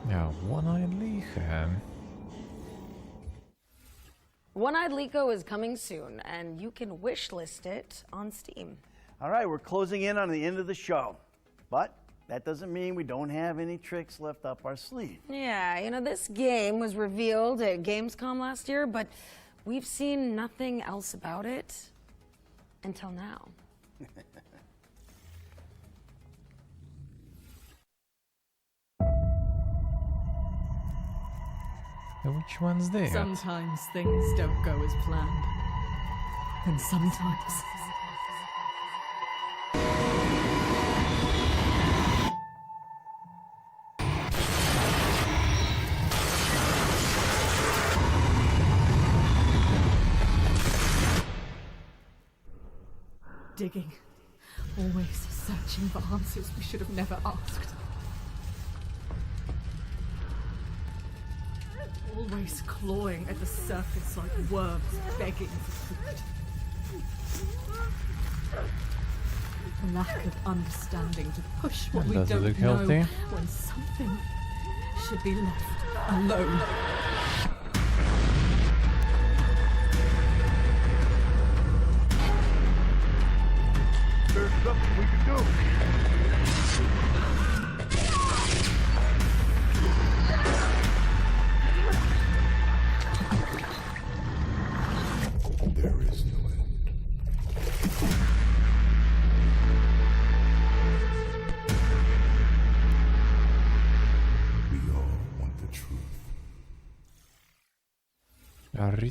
Yeah, One-Eyed Liko. One-Eyed Liko is coming soon, and you can wishlist it on Steam. All right, we're closing in on the end of the show. But that doesn't mean we don't have any tricks left up our sleeve. Yeah, you know, this game was revealed at Gamescom last year, but we've seen nothing else about it until now. Which one's that? Sometimes things don't go as planned. And sometimes... Digging. Always searching for answers we should have never asked. Always clawing at the surface like worms begging for food. A lack of understanding to push what we Does it don't look know healthy? when something should be left alone. There's something we can do. There is no end. We all want the truth.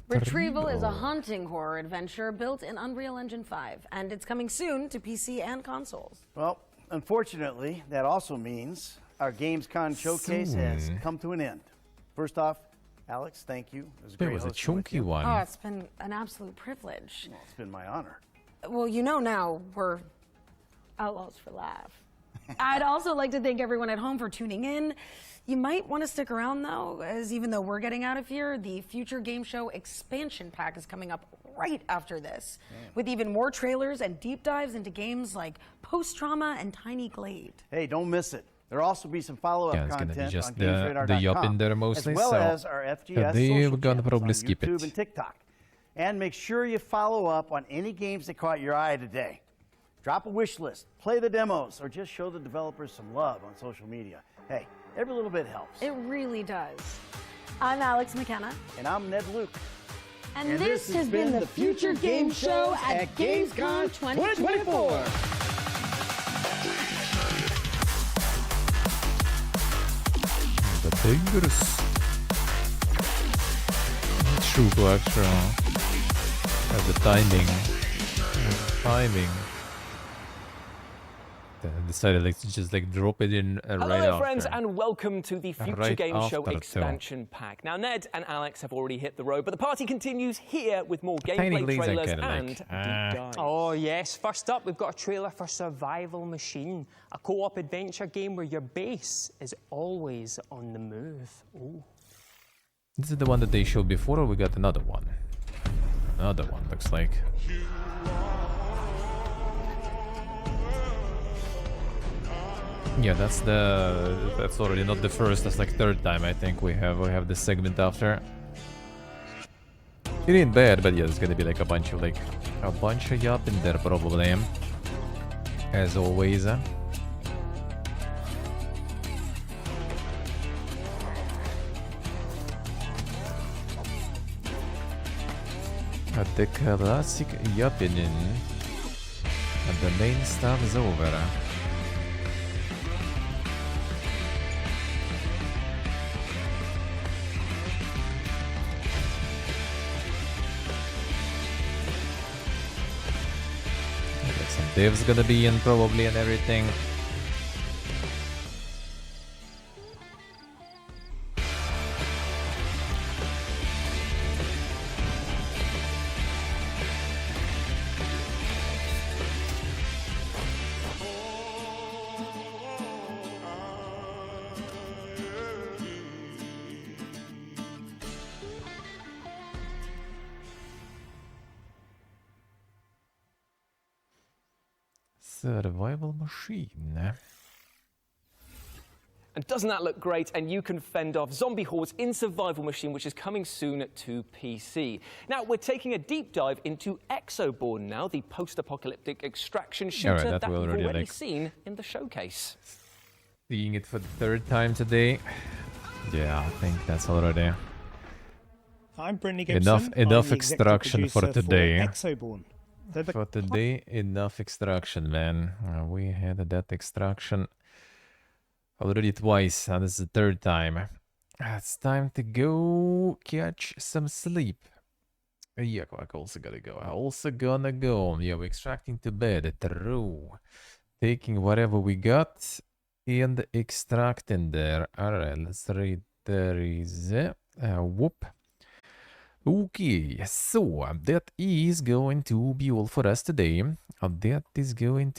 Retrieval is a haunting horror adventure built in Unreal Engine 5, and it's coming soon to PC and consoles. Well, unfortunately, that also means our Gamescom showcase has Soon. come to an end. First off, Alex, thank you. It was a It great was a hosting with chunky you. one. Oh, it's been an absolute privilege. Well, it's been my honor. Well, you know now we're outlaws for life. I'd also like to thank everyone at home for tuning in. You might want to stick around though, as even though we're getting out of here, the Future Game Show expansion pack is coming up right after this, with even more trailers and deep dives into games like Post Trauma and Tiny Glade. Hey, don't miss it. There'll also be some follow-up Yeah, it's gonna be content just on the GamesRadar.com, yup in there mostly, as well so as our FGS they social were gonna channels probably on skip YouTube it. and TikTok. And make sure you follow up on any games that caught your eye today. Drop a wish list, play the demos, or just show the developers some love on social media. Hey, every little bit helps. It really does. I'm Alex McKenna. And I'm Ned Luke. And this has been the Future Game Show at Gamescom 2024. The Tigers. super extra. Have the timing. Then I decided like to just like drop it in Hello right there, after. friends, and welcome to the Future Right Game Show after, expansion pack. Now, Ned and Alex have already hit the road, but the party continues here with more Tiny gameplay Glaze I trailers kinda and like. deep dives. Oh yes, first up we've got a trailer for Survival Machine, a co-op adventure game where your base is always on the move. Ooh. This is the one that they showed before, or we got another one? Another one, looks like. Yeah, that's already not the first, that's like third time I think we have this segment after. It ain't bad, but yeah, there's gonna be like a bunch of yup in there probably. As always. The classic yuppinin. And the main stuff is over. Some devs gonna be in probably and everything. Survival Machine. And doesn't that look great? And you can fend off zombie hordes in Survival Machine, which is coming soon to PC. Now, we're taking a deep dive into Exoborn now, the post-apocalyptic extraction shooter that that we we've already already like. seen in the showcase. Seeing it for the third time today. Yeah, I think that's already I'm Brittany Gibson. enough I'm the extraction for executive today. producer for Exoborn. For today, enough extraction, man. We had that extraction already twice, and this is the third time. It's time to go catch some sleep. Yeah, I also gotta go. Yeah, we're extracting to bed. True. Taking whatever we got and extracting there. Alright, let's read. There is whoop. Okay, so that is going to be all for us today. That is going to